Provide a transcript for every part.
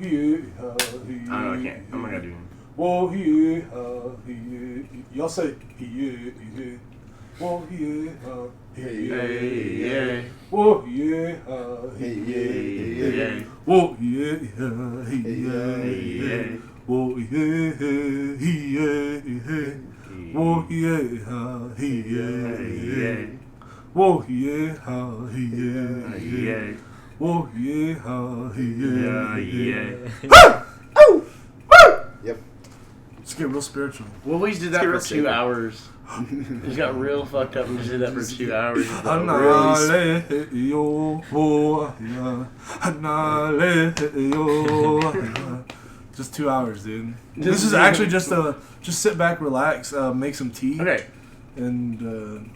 Yeah, I don't know, I can't. I'm not gonna do it. Whoa, yeah, yeah. Y'all say, yeah, yeah. Whoa, yeah, yeah. Yeah. Whoa, yeah, yeah. Yeah. Whoa, yeah, yeah. Whoa, yeah, yeah. Whoa, yeah, yeah. Whoa, yeah, yeah. Whoa, yeah, Yeah. Yep. Let's get real spiritual. Well, we just did that for 2 sacred. hours. Just got real fucked up and just did that for 2 hours. Just 2 hours, dude. This is actually just sit back, relax, make some tea. Okay. And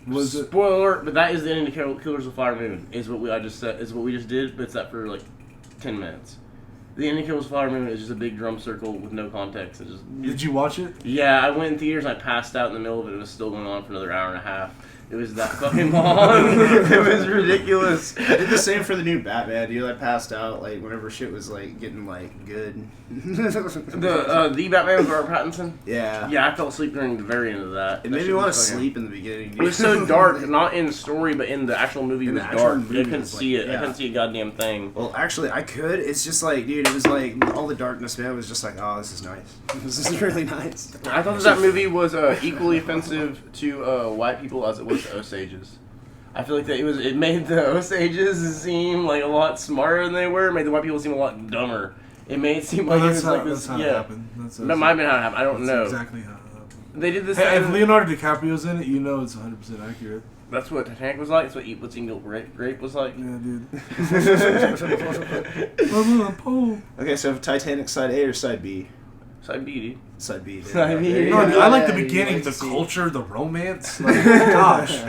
was it? Spoiler alert, but that is the ending to Killers of the Flower Moon. Is what we just did, but it's that for like 10 minutes. The ending of Killers of the Flower Moon is just a big drum circle with no context. It just Did you watch it? Yeah, I went in theaters and I passed out in the middle of it. It was still going on for another hour and a half. It was that fucking long. It was ridiculous. I did the same for the new Batman. I passed out like whenever shit was like getting like good. The Batman with Robert Pattinson? Yeah. Yeah, I fell asleep during the very end of that. It made me want to sleep in the beginning. It was so dark, not in the story, but in the actual movie it was dark. I couldn't was see like, it. I couldn't see a goddamn thing. Well, actually, I could. It's just like, dude, it was like all the darkness, man. It was just like, oh, this is nice. This is really nice. I thought that movie was equally offensive to white people as it was to Osages. I feel like that it made the Osages seem like a lot smarter than they were. It made the white people seem a lot dumber. It made it seem like it was like this. That's how it happened. That might have been how it happened. I don't know. Exactly how it happened. They did this. Hey, if Leonardo DiCaprio's in it, you know it's 100% accurate. That's what Titanic was like. That's what What's Eating Grape was like. Yeah, dude. Okay, so Titanic side A or side B? Side B, dude. Side B. Side B. No, dude, I like the Yeah, beginning, like the to see- culture, the romance. Like, gosh.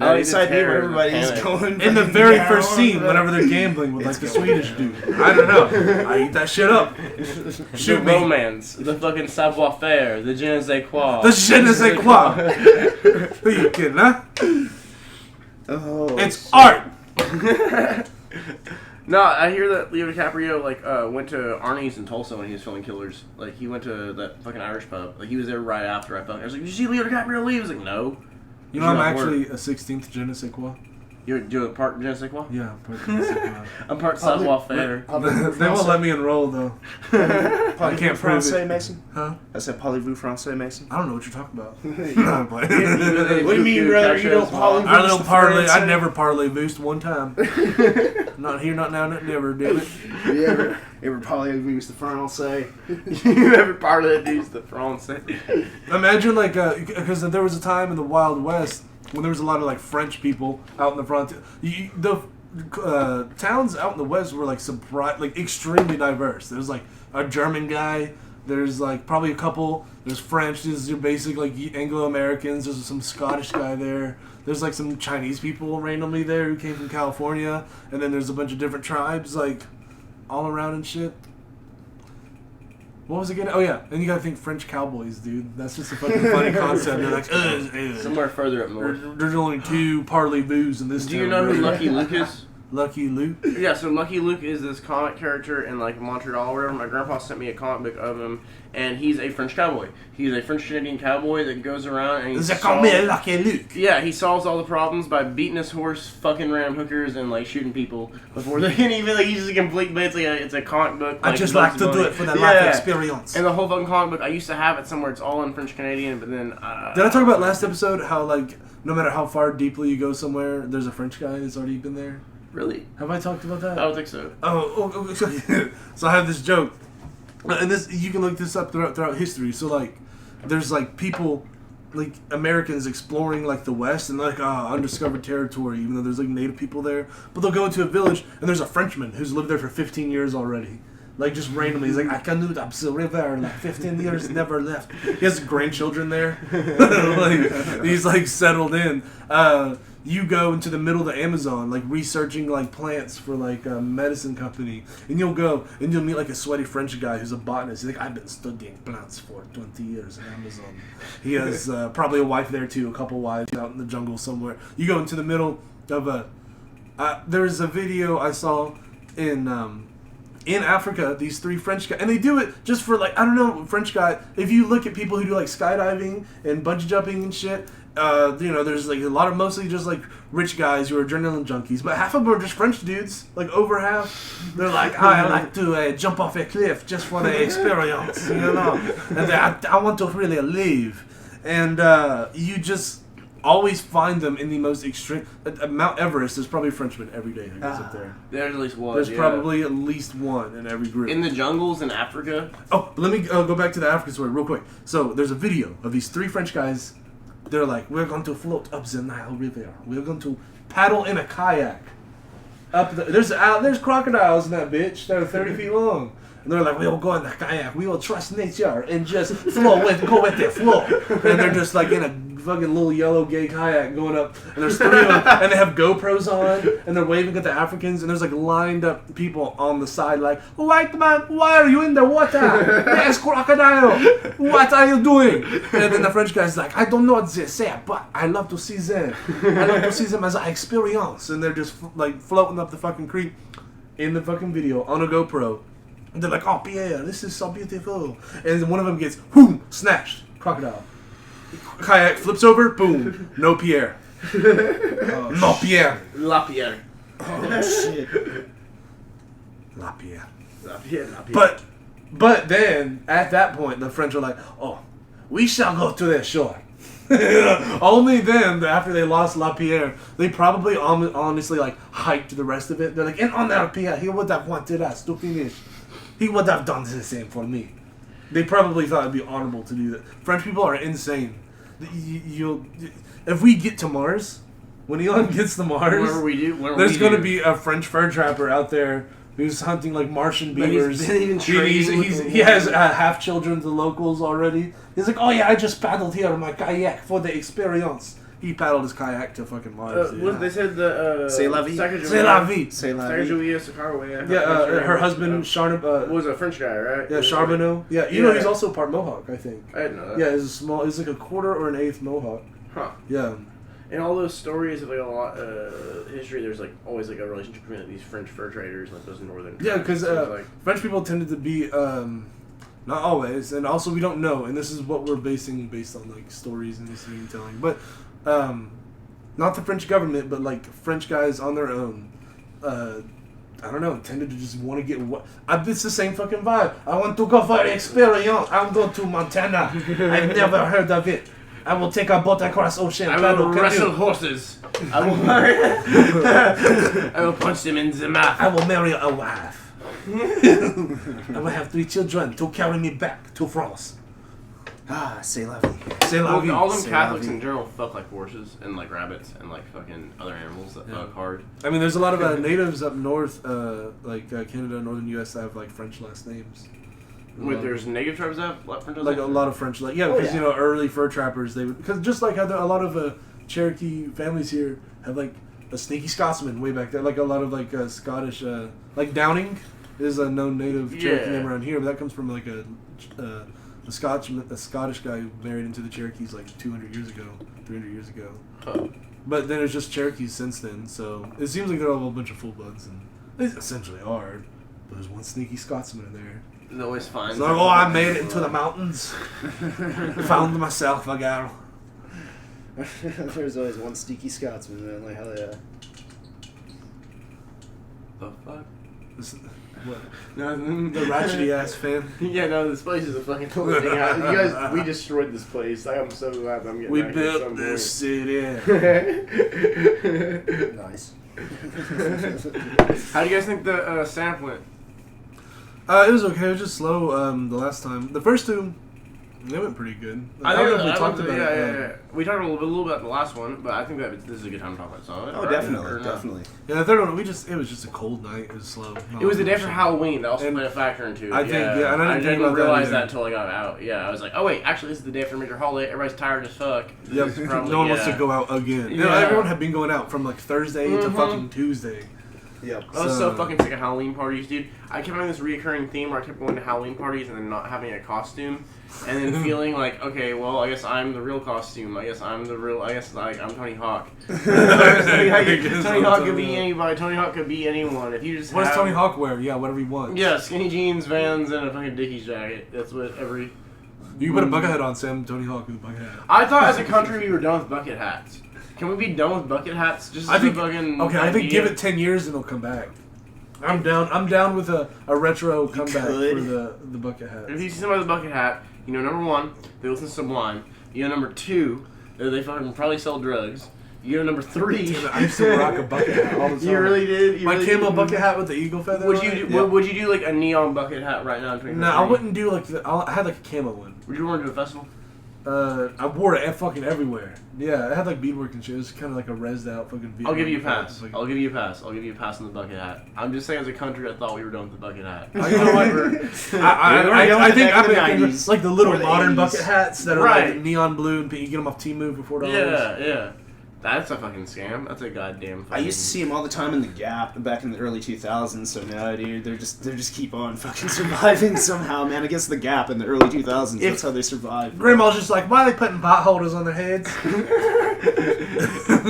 I like side B where everybody's going. In the very first scene, whenever they're gambling with like the Swedish dude. I don't know. I eat that shit up. Shoot The me. romance, the fucking savoir faire, the je ne sais quoi. The je ne sais quoi. Who you kidding, huh? Oh, It's art. No, I hear that Leo DiCaprio went to Arnie's in Tulsa when he was filming Killers. Like he went to that fucking Irish pub. Like he was there right after I was like, did you see Leo DiCaprio leave? I was like, no. You know I'm actually a 16th je ne sais quoi. You're part je ne sais quoi? Yeah, part je ne sais quoi. I'm part savoir faire. They won't let me enroll though. I can't prove Français, it. Mason? Huh? I said, parlez-vous français, Mason? I don't know what you're talking about. What do you mean, brother? You don't parlez-vous I don't parlay. I français? never parlay boosted one time. Not here, not now, not never. Damn it. You ever parlez-vous the français? You ever part of that dude's the Francais? Imagine because there was a time in the Wild West when there was a lot of like French people out in the front. The towns out in the West were like extremely diverse. There's like a German guy. There's like probably a couple. There's French. There's your basic like Anglo-Americans. There's some Scottish guy there. There's like some Chinese people randomly there who came from California. And then there's a bunch of different tribes like all around and shit. What was it again? Oh yeah, and you gotta think French cowboys, dude. That's just a fucking funny concept. They're like, Somewhere further up north. there's only 2 parley-boos in this Do you town, know who right? Lucky Luke is? Lucky Luke? Yeah, so Lucky Luke is this comic character in like Montreal or whatever. My grandpa sent me a comic book of him, and he's a French cowboy. He's a French Canadian cowboy that goes around and he Lucky Luke. yeah, he solves all the problems by beating his horse, fucking random hookers, and like shooting people before they can even like. He's just a complete. Basically, it's a comic book. I just like to do it for the life experience. And the whole fucking comic book, I used to have it somewhere. It's all in French Canadian, but then. Did I talk about last episode how like no matter how far deeply you go somewhere, there's a French guy that's already been there? Really? Have I talked about that? I don't think so. So I have this joke, and this you can look this up throughout history. So like, there's like people, like Americans exploring like the West and like undiscovered territory, even though there's like native people there. But they'll go into a village and there's a Frenchman who's lived there for 15 years already. Like just randomly, he's like, I can do the river, like 15 years, never left. He has grandchildren there. Like, he's like settled in. You go into the middle of the Amazon, like researching like plants for like a medicine company, and you'll go and you'll meet like a sweaty French guy who's a botanist. He's like, I've been studying plants for 20 years in Amazon. He has probably a wife there too, a couple wives out in the jungle somewhere. You go into the middle of there's a video I saw in in Africa, these 3 French guys, and they do it just for like, I don't know, French guy. If you look at people who do like skydiving and bungee jumping and shit, there's like a lot of mostly just like rich guys who are adrenaline junkies, but half of them are just French dudes. Like over half, they're like, I like to jump off a cliff just for the experience, and I want to really live. And you just always find them in the most extreme. Mount Everest, there's probably a Frenchman every day that goes up there. There's at least one. There's probably at least one in every group. In the jungles in Africa. Oh, let me go back to the African story real quick. So there's a video of these 3 French guys. They're like, we're going to float up the Nile River. We're going to paddle in a kayak. There's crocodiles in that bitch that are 30 feet long. And they're like, we will go in the kayak. We will trust nature and just go with the flow. And they're just like in a fucking little yellow gay kayak going up. And there's 3 of them. And they have GoPros on. And they're waving at the Africans. And there's like lined up people on the side like, white man, why are you in the water? There's crocodile. What are you doing? And then the French guy's like, I don't know what they say, but I love to see them. I love to see them as an experience. And they're just like floating up the fucking creek in the fucking video on a GoPro. And they're like, oh, Pierre, this is so beautiful. And then one of them gets, boom, snatched. Crocodile. Kayak flips over, boom. No Pierre. No Pierre. La Pierre. Oh, shit. La Pierre. La Pierre, La Pierre. But then, at that point, the French are like, oh, we shall go to their shore. Only then, after they lost La Pierre, they probably honestly like hyped the rest of it. They're like, and on La Pierre, he would have wanted us to finish. He would have done the same for me. They probably thought it'd be honorable to do that. French people are insane. If we get to Mars, when Elon gets to Mars, there's going to be a French fur trapper out there who's hunting like Martian beavers. He has half children to locals already. He's like, oh yeah, I just paddled here in my kayak for the experience. He paddled his kayak to fucking Mars. They said the C'est la vie. C'est la vie. C'est la vie. Her husband Charbonneau was a French guy, right? Yeah, Charbonneau. Yeah, you know he's also part Mohawk, I think. I didn't know that. Yeah, he's like a quarter or an eighth Mohawk. Huh. Yeah. In all those stories of like a lot history, there's like always like a relationship between like, these French fur traders and like those northern. Yeah, because so French people tended to be not always, and also we don't know, and this is what we're based on like stories and history and telling, but not the French government, but like French guys on their own. I don't know, tended to just want to get what. It's the same fucking vibe. I want to go for the experience. I'm going to Montana. I've never heard of it. I will take a boat across ocean. I will wrestle horses. I will punch them in the mouth. I will marry a wife. I will have 3 children to carry me back to France. Ah, c'est la vie. C'est la vie. All them Catholics in general fuck like horses and like rabbits and like fucking other animals that fuck hard. I mean, there's a lot of natives up north, like Canada, northern U.S. that have like French last names. Wait, there's native tribes that have French last like names? a lot of French, like because you know early fur trappers because just like how a lot of Cherokee families here have like a sneaky Scotsman way back there, like a lot of like Scottish, like Downing is a known native Cherokee name around here, but that comes from like a Scottish guy who married into the Cherokees like 200 years ago, 300 years ago. Huh. But then it's just Cherokees since then, so it seems like they're all a bunch of full bloods, and they essentially are. But there's one sneaky Scotsman in there. It's always fine. It's like, oh, I made it into the mountains. Found myself a girl. There's always one sneaky Scotsman, man. Like, hell yeah. The fuck? What? No, The ratchety ass fan. Yeah, no, this place is a fucking total thing. You guys, we destroyed this place. I'm so glad I'm getting We back built this city. Nice. How do you guys think the stamp went? It was okay. It was just slow the last time. The first 2, they went pretty good. I don't know if we talked about it. Yeah. We talked a little bit about the last one, but I think that this is a good time to talk about it. Oh, definitely. Yeah, the third one, it was just a cold night. It was slow. It was the day after Halloween. That also played a factor into it. I think, and I didn't realize that until I got out. Yeah, I was like, oh wait, actually this is the day after a major holiday. Everybody's tired as fuck. Yep. No one wants to go out again. Yeah. You know, everyone had been going out from like Thursday to fucking Tuesday. Yep. I was so fucking sick of Halloween parties, dude. I kept having this reoccurring theme where I kept going to Halloween parties and then not having a costume, and then feeling like, okay, well, I guess I'm the real costume. I guess I'm Tony Hawk. Tony Hawk could be anybody. Tony Hawk could be anyone. If you just what does Tony Hawk wear? Yeah, whatever he wants. Yeah, skinny jeans, Vans, and a fucking Dickies jacket. That's what every... You can put a bucket hat on, Sam. Tony Hawk with a bucket hat. I thought as a country we were done with bucket hats. Can we be done with bucket hats? Just I think. fucking Okay, I think give it 10 years and it'll come back. I'm down with a retro comeback for the bucket hat. If you see somebody with a bucket hat, you know, number one, they listen to Sublime. You know, number two, they fucking probably sell drugs. You know, number three, I used to rock a bucket hat all the time. You really did? My camo bucket hat with the eagle feather. Would you do like a neon bucket hat right now? No, I wouldn't do like I had like a camo one. Would you want to do a festival? I wore it fucking everywhere. Yeah, it had like beadwork and shit. It was kind of like a rezzed out fucking. I'll give you a pass. I'll give you a pass. I'll give you a pass on the bucket hat. I'm just saying, as a country, I thought we were done with the bucket hat. I think I'm like the little modern bucket hats that are like neon blue and pink. You get them off Temu for $4. Yeah. That's a fucking scam. That's a goddamn. I used to see them all the time in the Gap back in the early 2000s. So now, dude, they're just keep on fucking surviving somehow, man. I guess the Gap in the early 2000s. That's how they survived. Grandma's just like, why are they putting pot holders on their heads?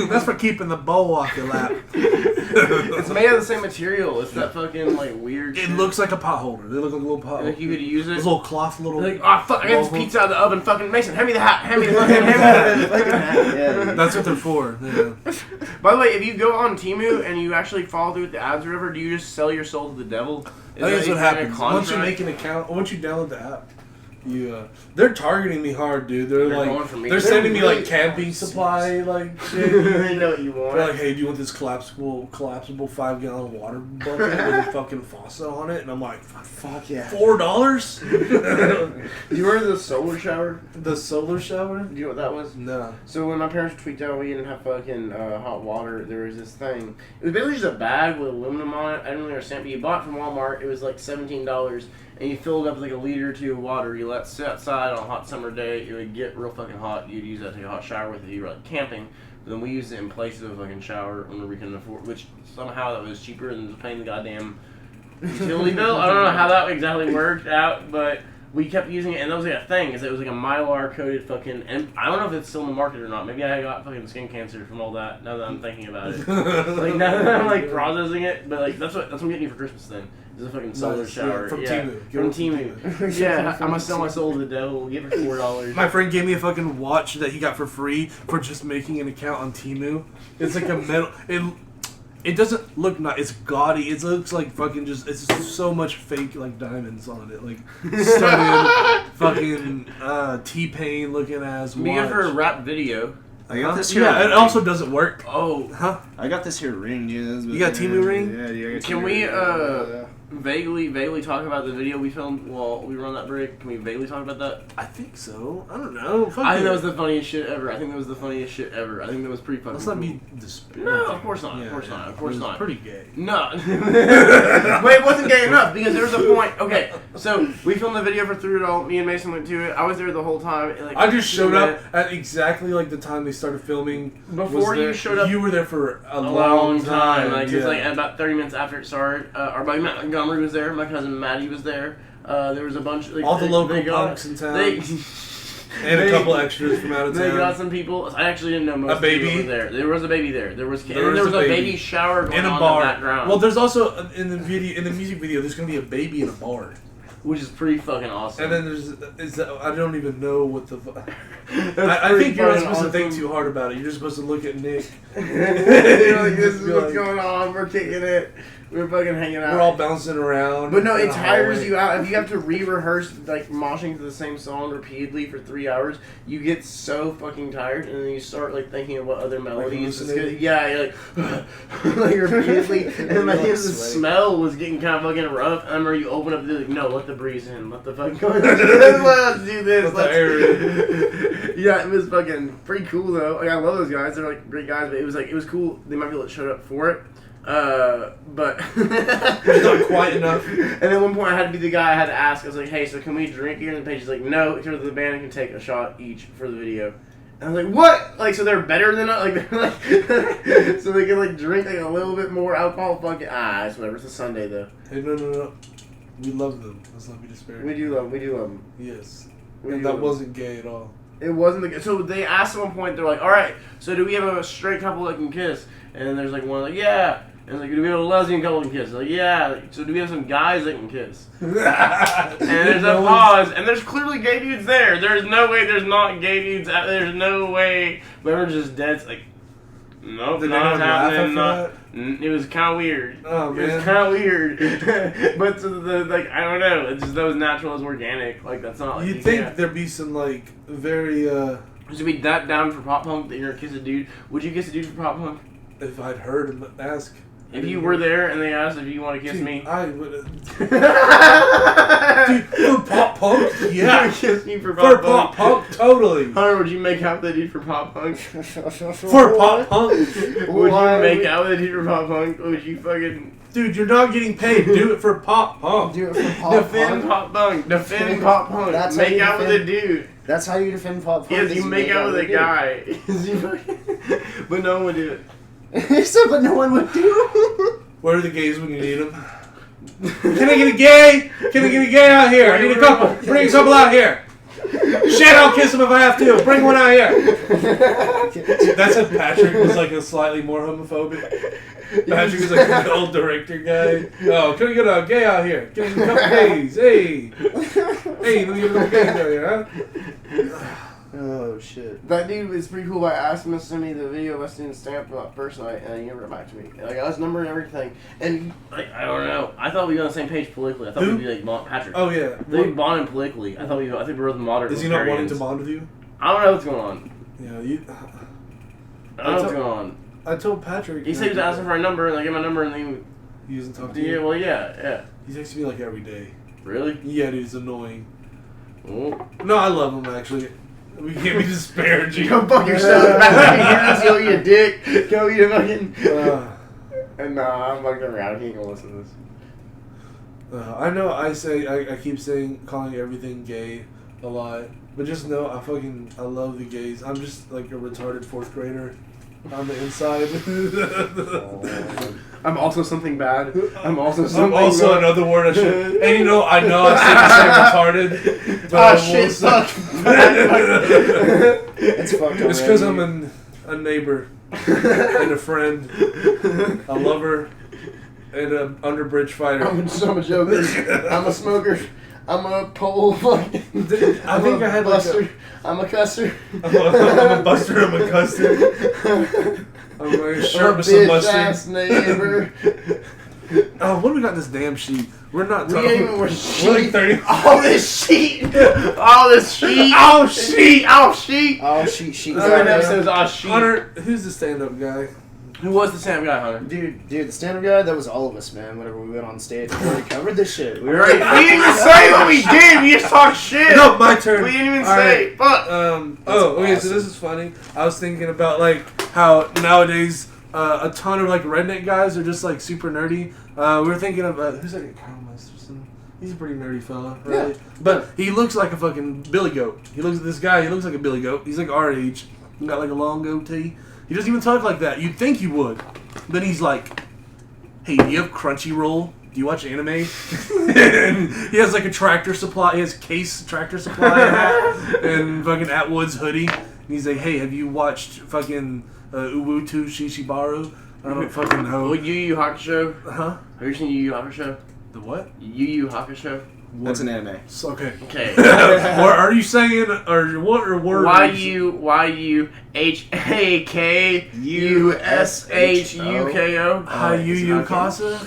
That's for keeping the bowl off your lap. It's made of the same material. It's that fucking like weird. It looks like a pot holder. They look like a little pot holder. Like you could use it. Those little cloth little. Like, oh fuck! I got this pizza out of the oven. Fucking Mason, hand me the hat. Hand me the fucking hat. Yeah. That's what they're for. Yeah. By the way, if you go on Temu and you actually follow through with the ads or whatever, do you just sell your soul to the devil? I think that's what happens. Once you make an account, once you download the app, they're targeting me hard, dude. They're sending me like camping supply, like shit. They know what you want. They're like, hey, do you want this collapsible 5-gallon water bucket with a fucking faucet on it? And I'm like, fuck yeah, $4. You heard of the solar shower? The solar shower? Do you know what that was? No. So when my parents tweaked out, we didn't have fucking hot water. There was this thing. It was basically just a bag with aluminum on it. I didn't really understand, but you bought it from Walmart. It was like $17. And you filled it up with like a liter or two of water. You let it sit outside on a hot summer day. It would get real fucking hot. You'd use that to take a hot shower with it. You were like camping. But then we used it in place of a fucking shower when we couldn't afford, which somehow that was cheaper than paying the goddamn utility bill. I don't know how that exactly worked out, but we kept using it, and that was like a thing. Is it was like a Mylar coated fucking, and I don't know if it's still in the market or not. Maybe I got fucking skin cancer from all that. Now that I'm thinking about it, like now that I'm like processing it, but like that's what I'm getting you for Christmas then. Is a fucking solar shower. From Temu. From Temu. Yeah, I'm gonna sell my soul to the devil. We'll give it $4. My friend gave me a fucking watch that he got for free for just making an account on Temu. It's like a metal. It doesn't look nice. It's gaudy. It looks like fucking just. It's just so much fake like diamonds on it. Like studded fucking T-Pain looking ass watch. We give her a rap video. I got this here. Yeah, it also doesn't work. Oh, huh? I got this here ring, dude. You got a Temu ring? Yeah, I got Can we vaguely talk about the video we filmed while we were on that break? Can we vaguely talk about that? I think so. I don't know. I think that was the funniest shit ever. I think that was pretty fucking Let's not cool. be disparaging. No, of course not. Yeah, Of course not. Of it course was not. pretty gay. No. Wait, it wasn't gay enough because there was a point. Okay, so we filmed the video for Through It All. Me and Mason went to it. I was there the whole time. And, like, I just showed up at exactly like the time they started filming. Before you showed up, you were there for a long time. Like, yeah. Cause, like about 30 minutes after it started, our buddy Matt Montgomery was there. My cousin Maddie was there. There was a bunch. Like, all the local punks in town. And a couple extras from out of town. They got some people. I actually didn't know most a baby. of the people were there. There was a baby there. There was a baby shower going in a on bar. in the background. Well, there's also in the music video, there's gonna be a baby in a bar, which is pretty fucking awesome. And then I don't even know what the. I think you're not supposed to think too hard about it. You're just supposed to look at Nick. You're like, this is what's going on. We're kicking it. We're fucking hanging out. We're all bouncing around. But no, it tires you out. If you have to re-rehearse, like, moshing to the same song repeatedly for 3 hours, you get so fucking tired, and then you start, like, thinking of what other melodies. Yeah, you're like, like, repeatedly. And like, the smell was getting kind of fucking rough. I remember you open up, like, no, let the breeze in. Let the fucking... Let's do this. Let the air in. Yeah, it was fucking pretty cool, though. Like, I love those guys. They're, like, great guys, but it was cool. The amount of people that showed up for it. But it's not quite enough. And at one point I had to be the guy I had to ask. I was like, hey, so can we drink here? And the page is like, no, because the band can take a shot each for the video. And I was like, what? Like, so they're better than us? Like, they're like, so they can, like, drink, like, a little bit more alcohol? Fuck it. Ah, it's whatever. It's a Sunday, though. Hey, no. We love them. Let's not be disparaging. We do love them. Yes. We And do that love wasn't gay at all. It wasn't the... So they asked at one point, they're like, all right, so do we have a straight couple that can kiss? And then there's, like, one like, yeah. And like, do we have a lesbian couple that can kiss? Like, yeah. So do we have some guys that can kiss? And there's a pause, and there's clearly gay dudes there. There's no way there's not gay dudes. There's no way. But everyone's just dead. It's like, nope, Did not anyone laugh happening. after It was kind of weird. Oh, man. It was kind of weird. But like, I don't know. It's just that was natural as organic. Like, that's not like... You'd think there'd be some, like, very, Would you be that down for pop punk that you're gonna kiss a dude? Would you kiss a dude for pop punk? if I'd heard him ask. If you were there and they asked if you want to kiss Dude, me, I would. Dude, for pop punk, you yeah. would kiss me for For pop punk. pop punk, totally. Hunter, would you make out with that dude for pop punk? For pop punk, Would you make out with that dude for pop punk? Or would you fucking dude, you're not getting paid. Do it for pop punk. Do it for pop defend punk. pop punk? Defend pop punk. That's how Make you out with a defend- dude. That's how you defend pop punk. Yes, is you make out with a dude. guy. Yes, you fucking- But no one would do it. So, but no one would do it. Where are the gays when you need them? Can I get a gay? Can I get a gay out here? I need a couple. Bring a couple out here. Shit, I'll kiss him if I have to. Bring one out here. That's if Patrick was like a slightly more homophobic. Patrick was like an old director guy. Oh, can we get a gay out here? Get a couple gays. Hey. Hey, let me get a couple gays out here, huh? Oh shit. That dude was pretty cool. I asked him to send me the video of us doing stamp up first night, and he never got back to me. And I got his number and everything. And like, I don't know. I thought we'd be on the same page politically. I thought we'd be like Patrick. Oh yeah. They bonded politically. I think we were both moderate. Is he not wanting to bond with you? I don't know what's going on. Yeah, you. I don't know what's going on. I told Patrick. He said he was asking for a number, and I gave him a number, and then He doesn't talk to yeah, you. well, yeah. He texts me like every day. Really? Yeah, dude, it's annoying. Oh. No, I love him actually. We can't be disparaging. Go fuck yourself. Go eat a dick. Go eat a fucking. And nah, I'm fucking around. He ain't gonna listen to this. I know I keep calling everything gay a lot, but just know I love the gays. I'm just like a retarded 4th grader on the inside. I'm also something bad. I'm also another word I should. And you know I said retarded. But shit, fuck. It's fucked up. It's because I'm a neighbor and a friend, a lover, and an underbridge fighter. I'm a joker. I'm a smoker. I'm a pole fucking. I think I had buster. I'm a cusser. I'm a buster. I'm a custard. I'm wearing a shirt with some bitch ass mustard. neighbor. Oh, what do we got in this damn sheet? We're not We talking. ain't even we're We're like 30. All this sheet. All this sheet. Oh, sheet. Oh, sheet. Oh, she. This episode's all sheet. Hunter, who's the stand-up guy? Who was the Sam guy, Hunter? Dude, the stand-up guy, that was all of us, man. Whenever we went on stage, we already covered this shit. We didn't even say what we did. We just talked shit. No, my turn. We didn't even All say. right. Fuck. Okay, so this is funny. I was thinking about like how nowadays a ton of like redneck guys are just like super nerdy. We were thinking of who's that? Kyle Masterson. He's a pretty nerdy fella, right? Yeah. But he looks like a fucking billy goat. He looks at this guy. He looks like a billy goat. He's like our age. He got like a long goatee. He doesn't even talk like that. You'd think he would. Then he's like, "Hey, do you have Crunchyroll? Do you watch anime?" And he has like a Tractor Supply. He has Case Tractor Supply hat and fucking Atwood's hoodie. And he's like, "Hey, have you watched fucking Ubutu Shishibaru?" I don't fucking know. Well, Yu Yu Hakusho. Huh? Have you seen Yu Yu Hakusho? The what? Yu Yu Hakusho. That's an anime. Okay. Okay. Or are you saying or what or words? YUHAKUSHUKO. Hi, Yu Casa.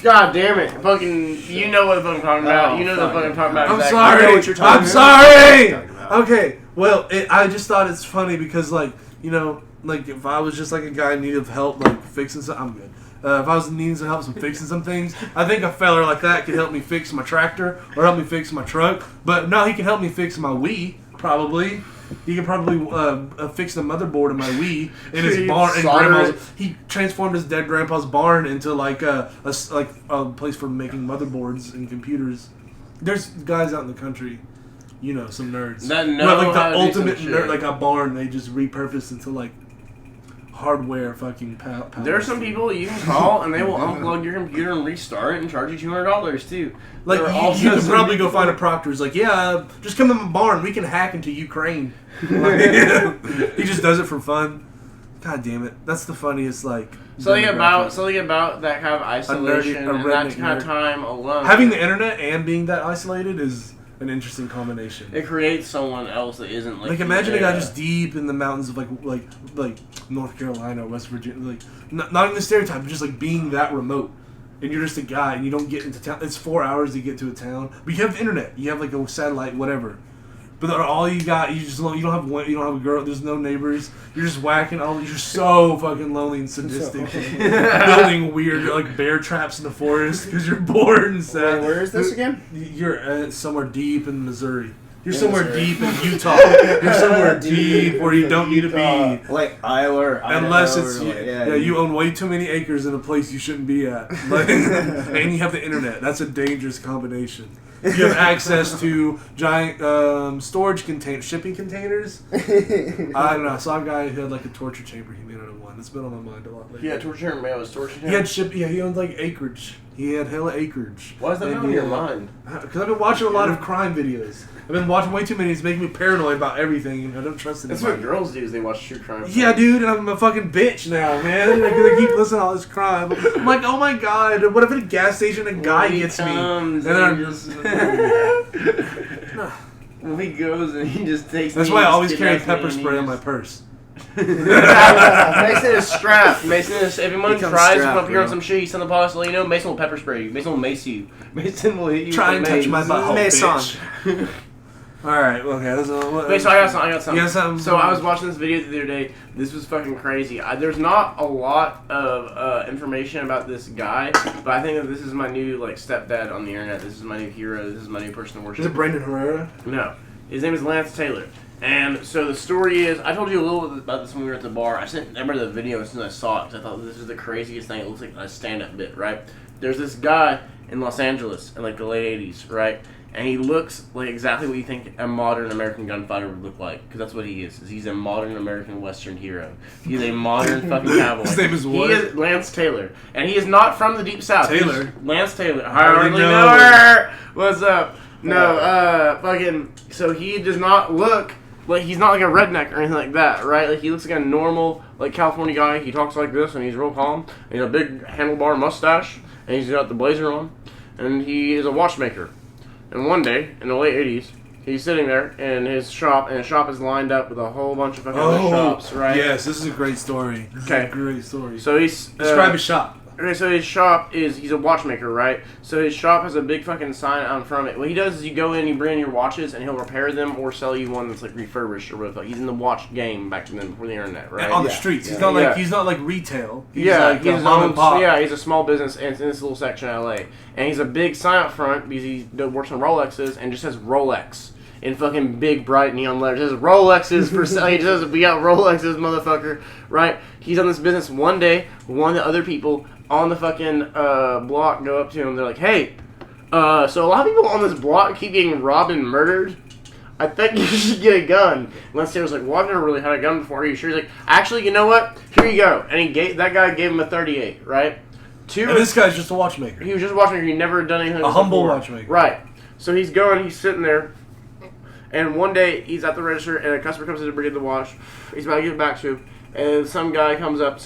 God damn it! Fucking, you know what the fuck I'm talking about. Oh, You know the fuck I'm talking about. I'm exactly. I know sorry. what you're talking I'm about. sorry. Talking about. Okay. Well, I just thought it's funny because like like if I was just like a guy in need of help like fixing something, I'm good. If I was in need of help fixing some things, I think a feller like that could help me fix my tractor or help me fix my truck. But no, he can help me fix my Wii, probably. He could probably fix the motherboard of my Wii in his barn. And grandma's, he transformed his dead grandpa's barn into like a place for making motherboards and computers. There's guys out in the country you know, some nerds. That Who know have, like, how the to do ultimate some nerd, shit. like a barn they just repurpose into, like, hardware fucking power. There are some people you can call and they will unplug your computer and restart it and charge you $200 too. Like, There are you also could some probably go people- find a proctor who's like, yeah, just come in my barn. We can hack into Ukraine. Like, he just does it for fun. God damn it. That's the funniest, like... Something demographic. about that kind of isolation a and that redneck kind of nerd. time alone. Having the internet and being that isolated is an interesting combination. It creates someone else that isn't like... Like, imagine a guy yeah. just deep in the mountains of, like North Carolina, West Virginia. Like, not in the stereotype, but just, like, being that remote. And you're just a guy, and you don't get into town. It's 4 hours to get to a town. But you have the internet. You have, like, a satellite, whatever. But all you got, you don't have a girl. There's no neighbors. You're just whacking. You're so fucking lonely and sadistic, building weird like bear traps in the forest because you're bored and sad. Wait, where is this again? You're somewhere deep in Missouri. You're In somewhere Missouri. deep in Utah. You're somewhere deep where you don't need to be. Like Iowa or Idaho. Unless it's or like, you own way too many acres in a place you shouldn't be at, like, and you have the internet. That's a dangerous combination. You have access to giant storage shipping containers. I don't know. I saw a guy who had like a torture chamber he made out of one. It's been on my mind a lot lately. Yeah, torture him. Man, I was torturing him. He had he owned like acreage. He had hella acreage. Why is that And on your mind? Because I've been watching a lot of crime videos. I've been watching way too many. It's making me paranoid about everything. And I don't trust That's anybody. what girls do is they watch true crime. Yeah, dude, and I'm a fucking bitch now, man. Like, they keep listening to all this crime. I'm like, oh my god, what if at a gas station a guy gets me? And then I'm just... When he goes and he just takes. That's me why I and always carry kidnaps me pepper and he spray in my just- purse. Mason is strapped. Mason is. If anyone Become tries to strapped, come up here on bro. some shit, he's on the police. Let you know. Mason will pepper spray you. Mason will mace you. Mason will hit you. Try and with a touch mace. my butthole, Mason. bitch. Alright, okay. Wait, so I got something. You got something? So I was watching this video the other day. This was fucking crazy. There's not a lot of information about this guy, but I think that this is my new like stepdad on the internet. This is my new hero. This is my new person to worship. Is it Brandon Herrera? No, his name is Lance Taylor. And so the story is, I told you a little bit about this when we were at the bar. I remember the video as soon as I saw it because I thought this is the craziest thing. It looks like a stand-up bit, right? There's this guy in Los Angeles in like the late 80s, right? And he looks like exactly what you think a modern American gunfighter would look like, because that's what he is. He's a modern American Western hero. He's a modern fucking cowboy. His name is what? He is Lance Taylor, and he is not from the Deep South. Taylor? He's Lance Taylor. I already hardly know. know her. What's up? No, fucking. So he does not look like he's not like a redneck or anything like that, right? Like he looks like a normal, like California guy. He talks like this, and he's real calm. And he has a big handlebar mustache, and he's got the blazer on, and he is a watchmaker. And one day, in the late 80s, he's sitting there in his shop, and his shop is lined up with a whole bunch of fucking other shops, right? Yes, this is a great story. This Okay. is a great story. So he's... Describe his shop. Okay, so his shop he's a watchmaker, right? So his shop has a big fucking sign out in front of it. What he does is you go in, you bring in your watches, and he'll repair them or sell you one that's like refurbished or whatever. He's in the watch game back then before the internet, right? And on the Yeah. streets. He's Yeah. not like retail. He's Yeah, like he's a his mom own. and pop. Yeah, he's a small business, and it's in this little section of LA. And he's a big sign out front because he works on Rolexes and just says Rolex in fucking big bright neon letters. It says Rolexes for sale. He says we got Rolexes, motherfucker. Right? He's on this business. One day, one of the other people on the fucking block go up to him. They're like, "Hey, so a lot of people on this block keep getting robbed and murdered. I think you should get a gun." Lance Taylor's like, "Well, I've never really had a gun before. Are you sure?" He's like, "Actually, you know what? Here you go." And that guy gave him a 38, right? And this guy's just a watchmaker. He was just a watchmaker. He never done anything. A humble before. watchmaker. Right. So he's sitting there, and one day he's at the register, and a customer comes in to bring in the watch. He's about to give it back to him, and some guy comes up,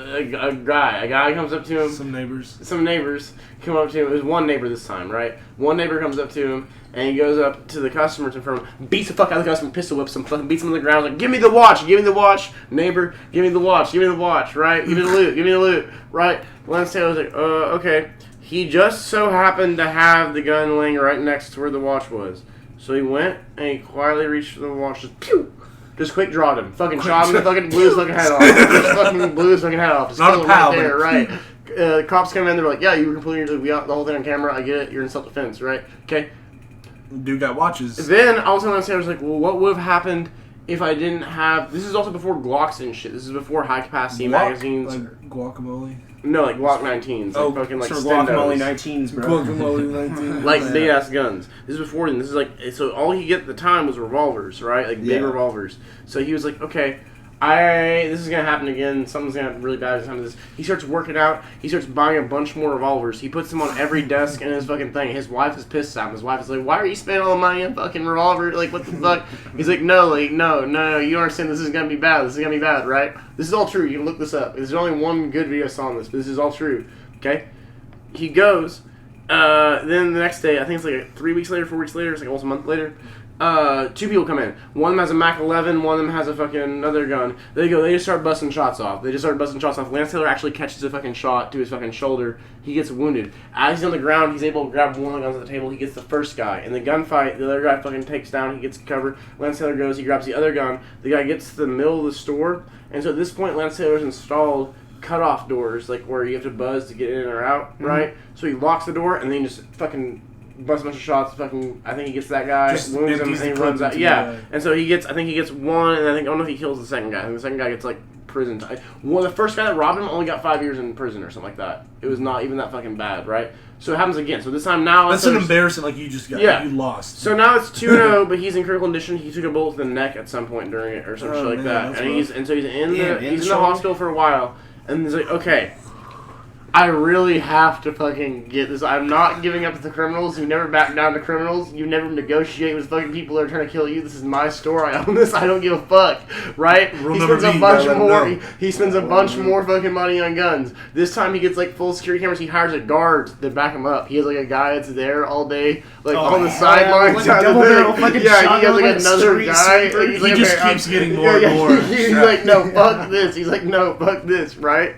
a guy comes up to him. Some neighbors. Some neighbors come up to him. It was one neighbor this time, right? One neighbor comes up to him, and he goes up to the customer in front of him, beats the fuck out of the customer, pistol whips him, fucking beats him on the ground, like, "Give me the watch, give me the watch, neighbor, give me the watch, right? Give me the loot, right?" Lance Taylor's like, okay. He just so happened to have the gun laying right next to where the watch was. So he went, and he quietly reached for the watch, just pew! Just quick drawed him. Fucking shot him, fucking blew his fucking head off. Just fucking blew his fucking head off. Just Not killed a him right pal, there, but- right? Cops come in, they're like, "Yeah, you were completely, we got the whole thing on camera, I get it, you're in self-defense, right?" Okay. Dude got watches. Then, all of a sudden, I was like, well, what would have happened if I didn't have... This is also before Glocks and shit. This is before high-capacity magazines. Like guacamole. No, like Glock 19s. Like fucking like sure, Stendos. guacamole 19s, bro. Guacamole 19. Like big ass guns. This is before then. This is like so. All he get at the time was revolvers, right? Like big revolvers. So he was like, okay, this is gonna happen again. Something's gonna happen really bad. This. He starts working out. He starts buying a bunch more revolvers. He puts them on every desk in his fucking thing. His wife is pissed at him. His wife is like, "Why are you spending all the money on fucking revolver? Like, what the fuck?" He's like, "No, like, no. You don't understand. This is gonna be bad. This is gonna be bad, right? This is all true. You can look this up. There's only one good video I saw on this, but this is all true. Okay." He goes. Then the next day, I think it's like 3 weeks later, 4 weeks later, it's like almost a month later. 2 people come in. One of them has a Mac 11. One of them has a fucking another gun. They just start busting shots off. Lance Taylor actually catches a fucking shot to his fucking shoulder. He gets wounded. As he's on the ground, he's able to grab one of the guns at the table. He gets the first guy. In the gunfight, the other guy fucking takes down. He gets covered. Lance Taylor goes. He grabs the other gun. The guy gets to the middle of the store. And so at this point, Lance Taylor's installed cutoff doors, like where you have to buzz to get in or out, right? So he locks the door and then he just fucking busts a bunch of shots. Fucking, I think he gets that guy, Just wounds him, and empties he the runs clip out. into Yeah, the guy. and so he gets, I think he gets one, and I don't know if he kills the second guy. I think the second guy gets like prison time. Well, the first guy that robbed him only got 5 years in prison or something like that. It was not even that fucking bad, right? So it happens again. So this time now That's an embarrassing. Like you just got. Yeah. You lost. So now it's 2-0, but he's in critical condition. He took a bullet to the neck at some point during it, or some shit like man, that. that's And he's in the shoulder. hospital for a while. And he's like, okay, I really have to fucking get this. I'm not giving up to the criminals. You never back down to criminals. You never negotiate with fucking people that are trying to kill you. This is my store. I own this. I don't give a fuck. Right? He spends a bunch more. He spends a bunch more fucking money on guns. This time he gets like full security cameras. He hires a guard to back him up. He has like a guy that's there all day, like on the sidelines. Like a double barrel fucking Yeah, he has shotgun, like another street guy. sweeper. He's He like, just okay, keeps getting more and more. He's like, no, fuck this. He's like, no, fuck this, right?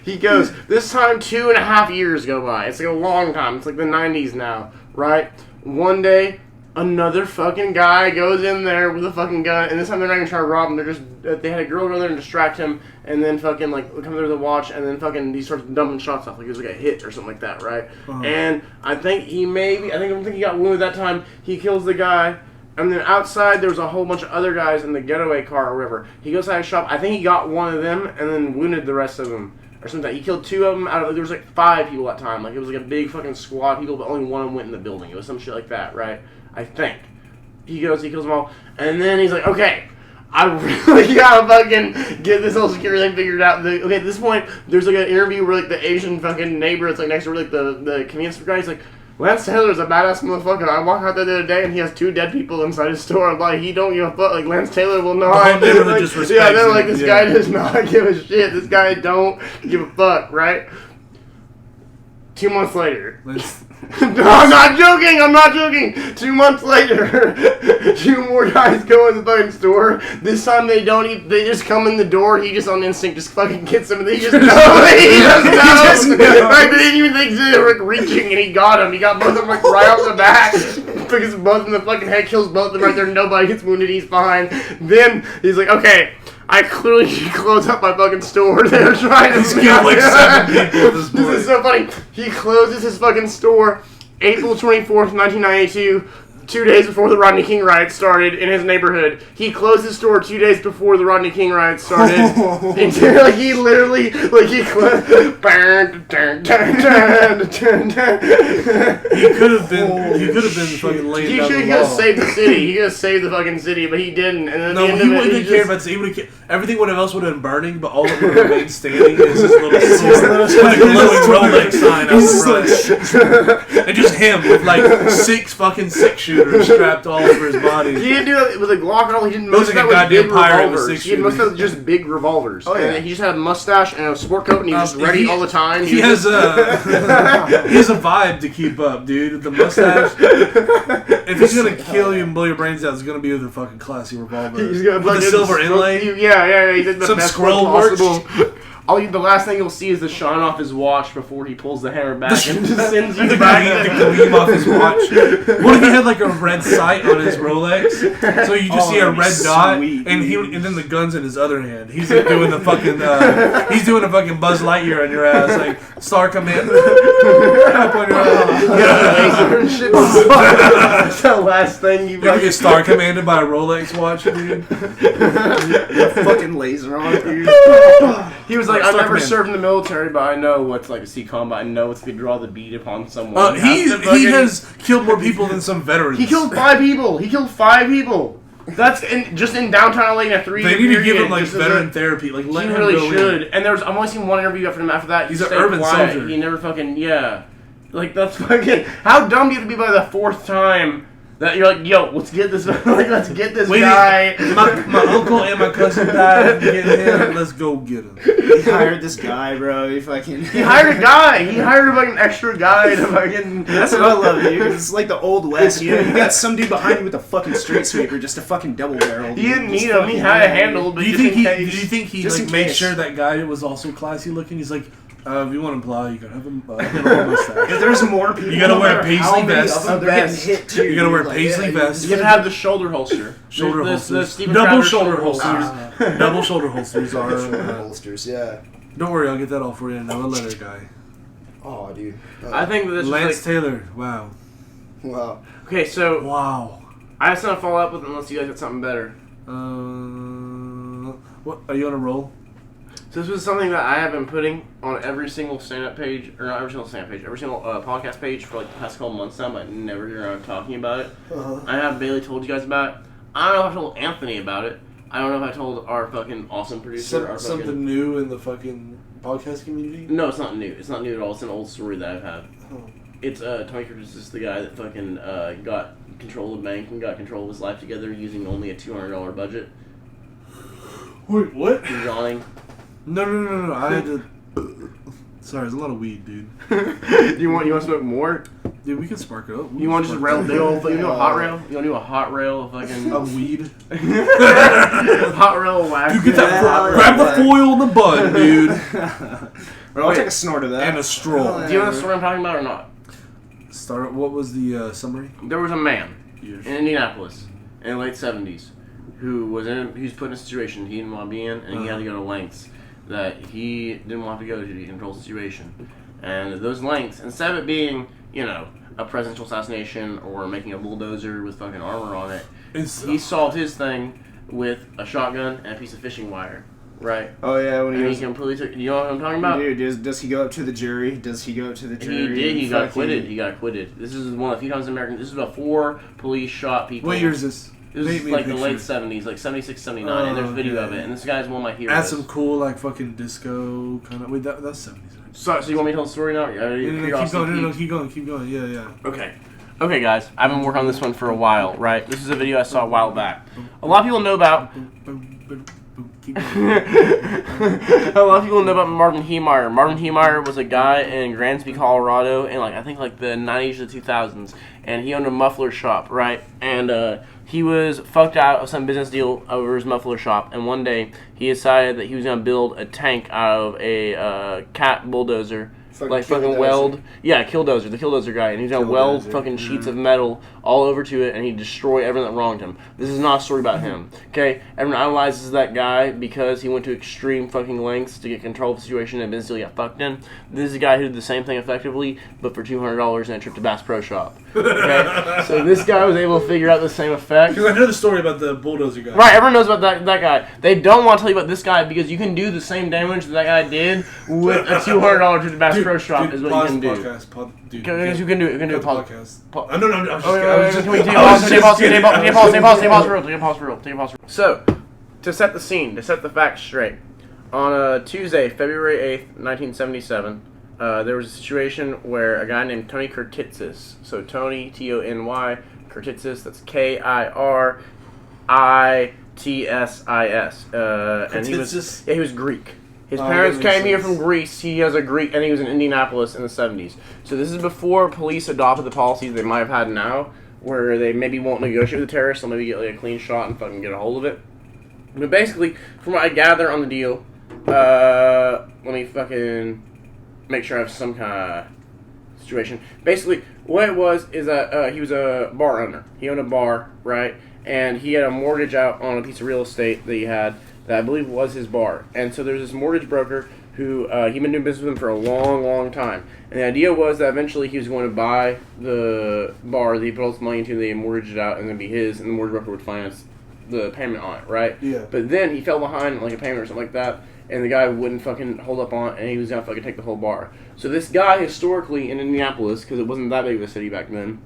He goes, this time 2.5 years go by. It's like a long time. It's like the 90s now, right? One day, another fucking guy goes in there with a fucking gun, and this time they're not even trying to rob him. They're just, they had a girl go in there and distract him, and then fucking like come there to watch, and then fucking he starts dumping shots off like it was like a hit or something like that, right? And I think he got wounded that time. He kills the guy. And then outside, there was a whole bunch of other guys in the getaway car or whatever. He goes out of the shop. I think he got one of them and then wounded the rest of them. Or something. He killed 2 of them out of, there was like 5 people that time. Like, it was like a big fucking squad of people, but only one of them went in the building. It was some shit like that, right? I think. He kills them all. And then he's like, okay, I really gotta fucking get this whole security thing figured out. Okay, at this point, there's like an interview where like the Asian fucking neighbor that's like next door, like the convenience store guy, he's like, Lance Taylor's a badass motherfucker. I walk out there the other day and he has 2 dead people inside his store. I'm like, he don't give a fuck. Like, Lance Taylor will not. The whole neighborhood just respects yeah, they're like, him. this guy does not give a shit. This guy don't give a fuck, right? 2 months later. No, I'm not joking. 2 months later, 2 more guys go in the fucking store. This time they just come in the door. He just on instinct just fucking gets them and they just know. He just knows. Like, they didn't even think they were like reaching and he got him. He got both of them like right off the back. Because both in the fucking head kills both of them right there. Nobody gets wounded. He's fine. Then he's like, okay, I clearly closed up my fucking store. They're trying to killed like 7 people at this point. This is so funny. He closes his fucking store April 24th, 1992, 2 days before the Rodney King riots started in his neighborhood. He closed his store 2 days before the Rodney King riots started. Like, he literally, like, he closed. He could have been fucking laying He down could the have law. saved the city. He could have saved the fucking city, but he didn't. And at No, the end he of it, wouldn't he care just, about. He would have. Everything else would have been burning, but all that would have remained standing is his little sword, like a glowing Rolex sign out front, and just him with like 6 fucking 6-shooters strapped all over his body. He didn't do that with a Glock at all. He didn't. Looks like a goddamn pirate with 6 He had most shooters. of just big revolvers. Oh, yeah. And he just had a mustache and a sport coat, and he was just ready all the time. He has a vibe to keep up, dude. The mustache. If he's gonna kill you and blow your brains out, it's gonna be with a fucking classy revolver. He's got with a silver inlay. Yeah. He did the Some best scroll one work. possible. The last thing you'll see is the shine off his watch before he pulls the hammer back and just sends you back. The gleam off his watch. What if he had like a red sight on his Rolex? So you just see a red dot, sweet, and then the gun's in his other hand. He's like doing the fucking he's doing a fucking Buzz Lightyear on your ass, like star come in, up on your ass. that shit. That's the last thing you You get star commanded by a Rolex watch, dude. Fucking laser on it, dude. He was like, Star I've never command. served in the military, but I know what's like to see combat. I know what's to draw the bead upon someone. He Fucking- has killed more people than some veterans. He killed 5 people. He killed 5 people. That's just in downtown LA in a 3-year They need to period. give him like Just as veteran a- therapy. Like let He him really go should. in. And I've only seen one interview after him. After that, He's he an stayed urban quiet. soldier. He never fucking Like that's fucking. How dumb do you have to be by the 4th time that you're like, yo, let's get this. Let's get this guy. My uncle and my cousin died. Get him. Let's go get him. He hired this guy, bro. He hired a guy. He hired like an extra guy to fucking. That's what I love, dude. 'Cause it's like the old west. You know, you got some dude behind you with a fucking straight sweeper, just a fucking double barrel. He didn't need him. He had a handle, but Do you just think in he? case. Do you think he Just like in made case. sure that guy was also classy looking? He's like, if you want to plow, you gotta have him. Get a mustache. If there's more people, You gotta no wear a matter how paisley many vest. of them, they're getting Vest. hit too. You gotta wear Like, paisley yeah, vest. You gotta have the shoulder holster. Shoulder The holsters. Steven Double Crowder shoulder holsters. Double shoulder holsters are. Shoulder holsters, yeah. Don't worry, I'll get that all for you. Now a leather guy. Oh, dude. I think that this is Lance like, Taylor. Wow. Wow. okay, so Wow. I have something to follow up with unless you guys got something better. What are you on a roll? So this was something that I have been putting on every single stand-up page, or not every single stand-up page, every single podcast page for like the past couple months now, but never get around talking about it. I have Bailey told you guys about it. I don't know if I told Anthony about it. I don't know if I told our fucking awesome producer. Our Something fucking... new in the fucking podcast community? No, it's not new. It's not new at all. It's an old story that I've had. Oh. It's Tony Curtis is the guy that fucking got control of the bank and got control of his life together using only a $200 budget. Wait, what? Drawing. No. I had to. Sorry, there's a lot of weed, dude. You want to smoke more? Dude, we can spark it up. You want to just rail big old? You know a hot rail? You want to do a hot rail of fucking A weed? hot rail of wax? You get that. Yeah, Grab the right. foil in the bud, dude. Bro, I'll Wait. take a snort of that. And a straw. Do you know the story I'm talking about or not? Start. What was the summary? There was a man Years. in Indianapolis in the late 70s who was put in a situation he didn't want to be in, and he had to go to lengths that he didn't want to go to control the situation. And those lengths, instead of it being, a presidential assassination or making a bulldozer with fucking armor on it, he solved his thing with a shotgun and a piece of fishing wire. Right. Oh yeah, when he And was. he completely took. You know what I'm talking about? Dude, does he go up to the jury? Does he go up to the And jury? he did. He and got fucking- acquitted. He got acquitted. This is one of the few times in America. This is before police shot people. What year is this? It was Paint me a like the picture. late 70s, like 76, 79, and there's Oh, video okay. of it. And this guy's one of my heroes. Add some cool like fucking disco kind of. Wait, that's 70s. Right? So you want me to tell the story now? Keep going. Keep going. Yeah. Okay, guys. I've been working on this one for a while, right? This is a video I saw a while back. A lot of people know about. Keep going. A lot of people know about Marvin Heemeyer. Marvin Heemeyer was a guy in Gransby, Colorado, in I think the 90s to 2000s, and he owned a muffler shop, right? And he was fucked out of some business deal over his muffler shop, and one day he decided that he was gonna build a tank out of a cat bulldozer. Fucking Fucking killdozer. weld, the killdozer guy, and he's gonna weld Killdozer. fucking sheets of metal all over to it, and he destroy everything that wronged him. This is not a story about him, okay? Everyone idolizes that guy because he went to extreme fucking lengths to get control of the situation and eventually got fucked in. This is a guy who did the same thing effectively, but for $200 and a trip to Bass Pro Shop. Okay, so this guy was able to figure out the same effect. Because I know the story about the bulldozer guy. Right, everyone knows about that guy. They don't want to tell you about this guy because you can do the same damage that guy did with a $200 trip to Bass Pro Shop is what you can do. Because you can do it. You can do a podcast. po- No, I'm just So, to set the scene, to set the facts straight, on Tuesday, February 8th, 1977, there was a situation where a guy named Tony Kurtitsis, so Tony, Tony, Kurtitsis, that's Kirtitsis, and he was Greek. His parents that makes came here sense. from Greece. He has a Greek, and he was in Indianapolis in the 70s. So this is before police adopted the policies they might have had now, where they maybe won't negotiate with the terrorists, they'll maybe get a clean shot and fucking get a hold of it. But basically, from what I gather on the deal, let me fucking make sure I have some kind of situation. Basically, what it was is that he was a bar owner. He owned a bar, right? And he had a mortgage out on a piece of real estate that he had that I believe was his bar. And so there's this mortgage broker who he'd been doing business with him for a long, long time. And the idea was that eventually he was going to buy the bar that he put all his money into, they mortgage it out, and then be his, and the mortgage broker would finance the payment on it, right? Yeah. But then he fell behind like a payment or something like that, and the guy wouldn't fucking hold up on it, and he was gonna fucking take the whole bar. So this guy, historically, in Indianapolis, because it wasn't that big of a city back then,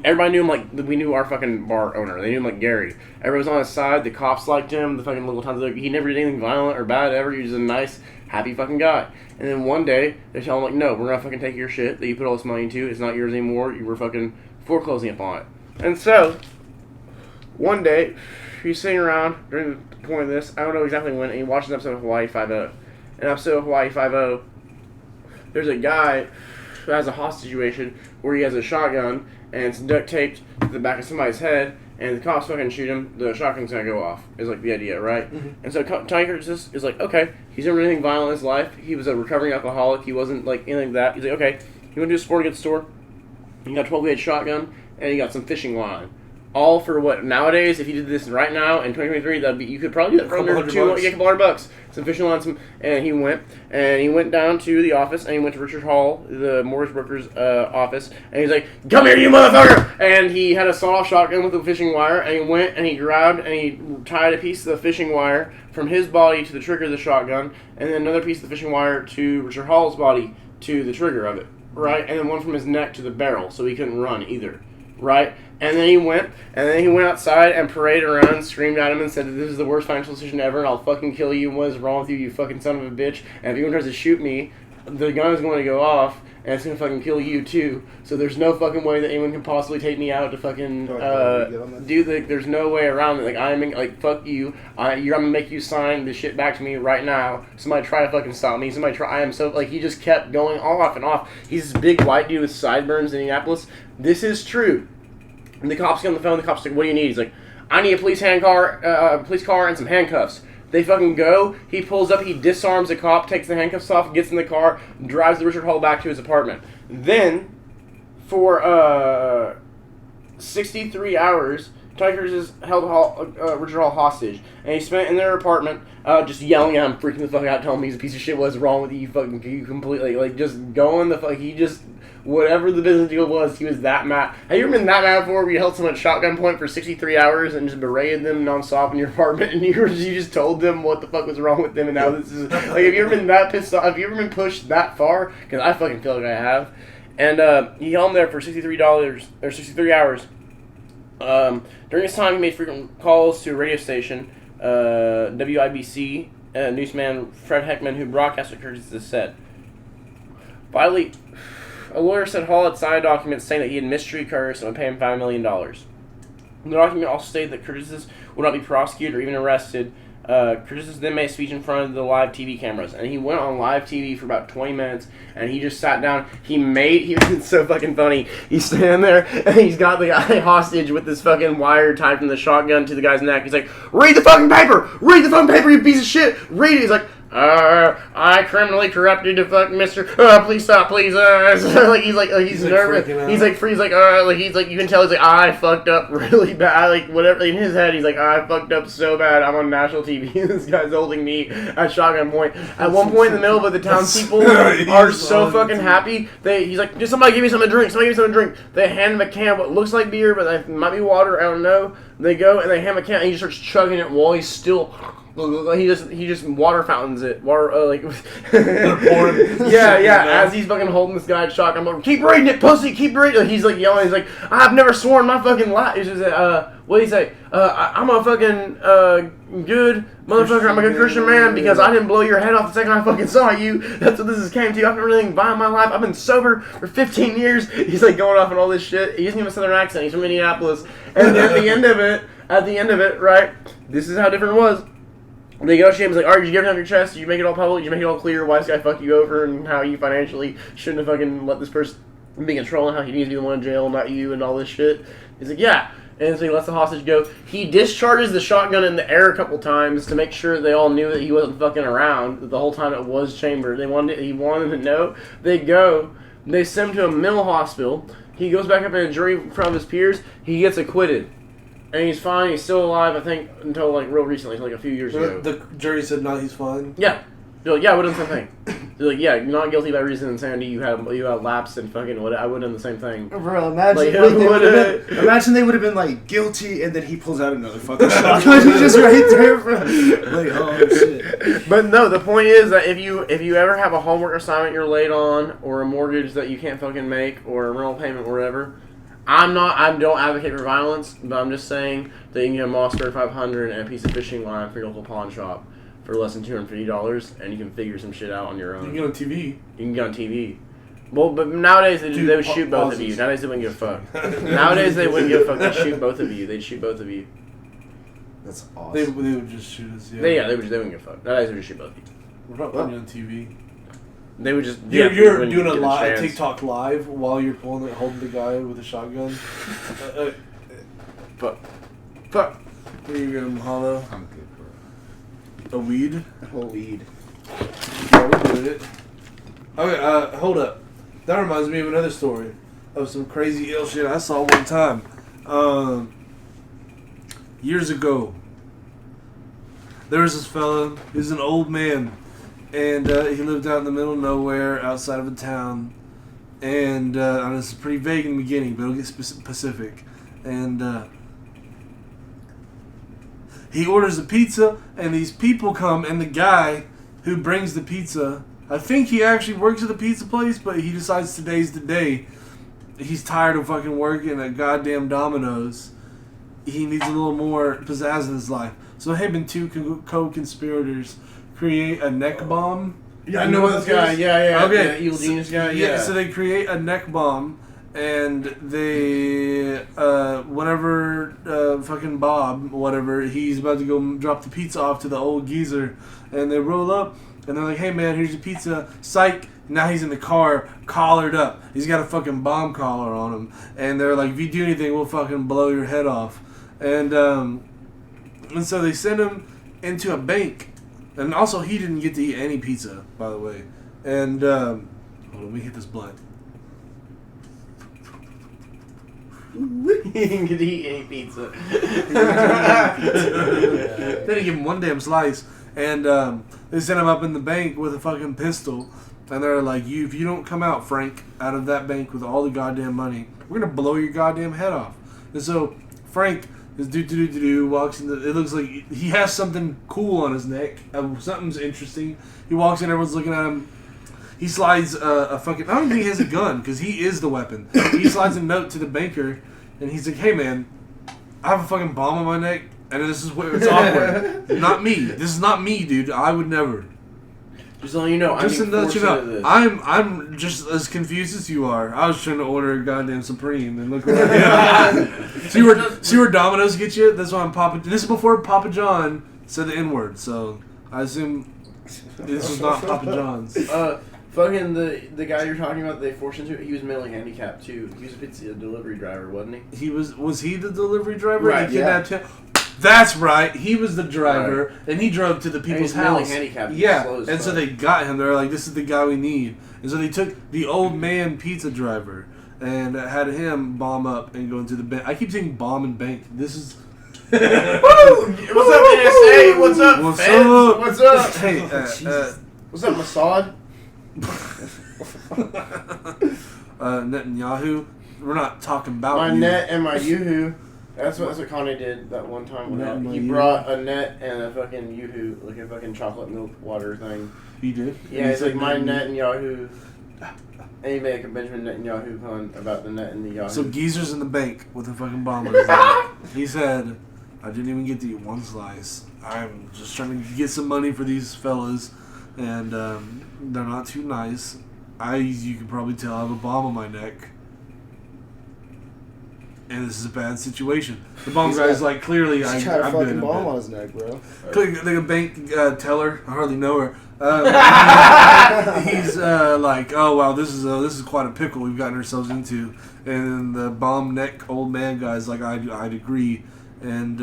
everybody knew him like, we knew our fucking bar owner. They knew him like Gary. Everybody was on his side. The cops liked him. The fucking little towns, he never did anything violent or bad ever. He was a nice, happy fucking guy. And then one day, they tell him like, no, we're gonna fucking take your shit that you put all this money into. It's not yours anymore. You were fucking foreclosing upon it. And so, one day, he's sitting around during the point of this, I don't know exactly when, and he watches an episode of Hawaii Five-0. In episode of Hawaii Five-0, there's a guy who has a hostage situation where he has a shotgun, and it's duct taped to the back of somebody's head, and the cops fucking shoot him, the shotgun's gonna go off, is like the idea, right? Mm-hmm. And so Tony Curtis is like, okay, he's never done anything violent in his life, he was a recovering alcoholic, he wasn't like anything like that, he's like, okay, he went to a sporting goods store, he got a 12-gauge shotgun, and he got some fishing line. All for what nowadays, if you did this right now in 2023, that'd be, you could probably do that for under $200, yeah, a couple $100. Some fishing lines, and he went down to the office, and he went to Richard Hall, the mortgage broker's office, and he's like, "Come here, you motherfucker!" And he had a sawed-off shotgun with a fishing wire, and he went and he grabbed and he tied a piece of the fishing wire from his body to the trigger of the shotgun, and then another piece of the fishing wire to Richard Hall's body to the trigger of it, right? And then one from his neck to the barrel, so he couldn't run either. Right? And then he went outside and paraded around and screamed at him and said that this is the worst financial decision ever and I'll fucking kill you. What is wrong with you, you fucking son of a bitch? And if anyone tries to shoot me, the gun is going to go off and it's going to fucking kill you too. So there's no fucking way that anyone can possibly take me out to fucking there's no way around it. Like, fuck you. I'm going to make you sign this shit back to me right now. Somebody try to fucking stop me. He just kept going off and off. He's this big white dude with sideburns in Indianapolis. This is true. And the cops get on the phone. The cops like, "What do you need?" He's like, "I need a police car and some handcuffs." They fucking go. He pulls up. He disarms the cop, takes the handcuffs off, gets in the car, drives the Richard Hall back to his apartment. Then, for 63 hours, Tony Curtis held Richard Hall hostage, and he spent in their apartment just yelling at him, freaking the fuck out, telling him he's a piece of shit. What's wrong with you? You completely just going the fuck. He just. Whatever the business deal was, he was that mad. Have you ever been that mad before where you held someone at shotgun point for 63 hours and just berated them nonstop in your apartment and you just told them what the fuck was wrong with them and now this is... Like, have you ever been that pissed off? Have you ever been pushed that far? Because I fucking feel like I have. And he held him there for $63 or 63 hours. During this time, he made frequent calls to a radio station, WIBC, newsman Fred Heckman, who broadcast what Curtis has said. Finally... A lawyer said Hall had signed documents saying that he had mistreated Curtis and would pay him $5 million. The document also stated that Curtis would not be prosecuted or even arrested. Curtis then made a speech in front of the live TV cameras, and he went on live TV for about 20 minutes, and he just sat down. It's so fucking funny. He's standing there, and he's got the guy hostage with this fucking wire tied from the shotgun to the guy's neck. He's like, "Read the fucking paper! Read the fucking paper, you piece of shit! Read it!" He's like, I criminally corrupted the fuck Mr. Please stop, please. He's nervous. He's like, you can tell he's like, I fucked up really bad. Like, whatever, in his head, he's like, I fucked up so bad. I'm on national TV. This guy's holding me at shotgun point. At one point in the middle of the townspeople are so fucking happy. He's like, just somebody give me something to drink. They hand him a can of what looks like beer, but it might be water. I don't know. They go and they hand him a can, and he just starts chugging it while he's still. He just water fountains it. They're pouring. Yeah. As he's fucking holding this guy at shotgun, I'm like, "Keep reading it, pussy, keep reading." He's like yelling. He's like, "I've never sworn my fucking life." He's just what do you say? I'm a fucking good motherfucker. I'm a good Christian man because I didn't blow your head off the second I fucking saw you. That's what this came to. I've never really violent in my life. I've been sober for 15 years. He's like going off on all this shit. He doesn't have a southern accent. He's from Indianapolis. And at the end of it, right? This is how different it was. They negotiate. He's like, "All right, did you get it off your chest? Did you make it all public? Did you make it all clear why this guy fucked you over and how you financially shouldn't have fucking let this person be in control and how he needs to be the one in jail, not you, and all this shit?" He's like, "Yeah." And so he lets the hostage go. He discharges the shotgun in the air a couple times to make sure they all knew that he wasn't fucking around the whole time it was chambered. He wanted to know. They send him to a mental hospital. He goes back up in a jury in front of his peers. He gets acquitted. And he's fine. He's still alive, I think, until, like, real recently, like a few years ago. The jury said, no, he's fine? Yeah. They're like, yeah, I would have done the same thing. They're like, yeah, you're not guilty by reason of insanity. You had lapse and fucking what? I would have done the same thing. Bro, imagine Like, imagine they would have been like guilty, and then he pulls out another fucking shotgun. He's just right there, bro. Like, oh shit. But no, the point is that if you ever have a homework assignment you're late on, or a mortgage that you can't fucking make, or a rental payment, or whatever, I don't advocate for violence, but I'm just saying that you can get a Mossberg 500 and a piece of fishing line for your local pawn shop for less than $250, and you can figure some shit out on your own. You can get on TV. You can get on TV. Well, but nowadays they would shoot both of you. Nowadays they wouldn't give a fuck. Nowadays they wouldn't give a fuck. They'd shoot both of you. They'd shoot both of you. That's awesome. They would just shoot us. Yeah, They wouldn't give a fuck. Nowadays they would just shoot both of you. We're not putting you on TV. They would just. You're doing a live TikTok live while you're holding the guy with a shotgun. Fuck. Here you go, Mahalo. I'm good, bro. A weed. A weed. Yeah, we'll do it. Okay, hold up. That reminds me of another story of some crazy ill shit I saw one time. Years ago, there was this fella. He was an old man, and he lived out in the middle of nowhere, outside of a town. And it's pretty vague in the beginning, but it'll get specific. And he orders a pizza, and these people come, and the guy who brings the pizza, I think he actually works at the pizza place, but he decides today's the day. He's tired of fucking working at goddamn Domino's. He needs a little more pizzazz in his life. So him and two co-conspirators create a neck bomb. Yeah, I know this guy. Yeah. Okay. Yeah, evil genius guy. Yeah, so they create a neck bomb, and they, fucking Bob, whatever, he's about to go drop the pizza off to the old geezer, and they roll up, and they're like, hey man, here's your pizza, psych. Now he's in the car, collared up. He's got a fucking bomb collar on him, and they're like, if you do anything, we'll fucking blow your head off. And so they send him into a bank, and also he didn't get to eat any pizza, by the way. And, hold on, let me hit this blunt. He didn't get to eat any pizza. They didn't give him one damn slice. And they sent him up in the bank with a fucking pistol. And they're like, if you don't come out, Frank, out of that bank with all the goddamn money, we're going to blow your goddamn head off. And so Frank, this do walks in. It looks like he has something cool on his neck. Something's interesting. He walks in, everyone's looking at him. He slides a fucking... I don't think he has a gun, because he is the weapon. He slides a note to the banker, and he's like, hey man, I have a fucking bomb on my neck, and this is where it's awkward. Not me. This is not me, dude. I would never. Just letting you know, I'm just as confused as you are. I was trying to order a goddamn Supreme, and look what I did. see where Domino's get you? That's why I'm Papa. This is before Papa John said the N-word, so I assume this was not Papa John's. Fucking the guy you're talking about, they forced into it. He was mentally handicapped too. He was a pizza delivery driver, wasn't he? Was he the delivery driver? Right. He kidnapped him. That's right. He was the driver, and he drove to the people's house. Handicapped. Yeah, and so they got him. They were like, "This is the guy we need." And so they took the old man pizza driver and had him bomb up and go into the bank. I keep saying bomb and bank. This is. Woo! What's up, NSA? What's up, What's feds? up? What's up? Hey, What's up, Mossad? Netanyahu. We're not talking about my you. net and my yoo-hoo. That's what Kanye did that one time. He brought a net and a fucking yoo-hoo, like a fucking chocolate milk water thing. He did? Yeah, it's like my net and Yahoo. And he made a Benjamin Netanyahu pun about the net and the Yahoo. So Geezer's in the bank with a fucking bomb on his neck. He said, I didn't even get to eat one slice. I'm just trying to get some money for these fellas, and they're not too nice. You can probably tell I have a bomb on my neck. And this is a bad situation. The bomb guy's like, clearly, He's got a fucking bomb on his neck, bro. Like a bank teller, I hardly know her. He's like, oh wow, this is quite a pickle we've gotten ourselves into. And the bomb neck old man guy's like, I'd agree. And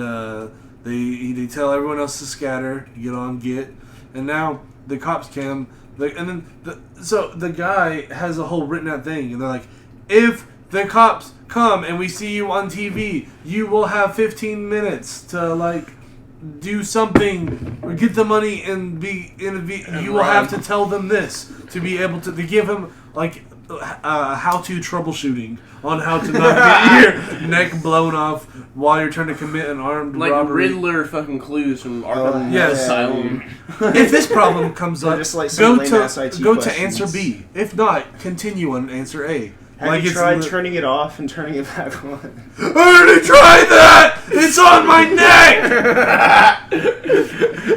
they tell everyone else to scatter, get on, get. And now the cops come. So the guy has a whole written out thing, and they're like, if the cops come and we see you on TV, you will have 15 minutes to do something or get the money and be you will have to tell them this to be able to give him like how to troubleshooting on how to not get your neck blown off while you're trying to commit an armed robbery. Riddler fucking clues from Arkham yes. Asylum. If this problem comes up, just like go to answer B. If not, continue on answer A. Have you tried turning it off and turning it back on? I already tried that! It's on my neck!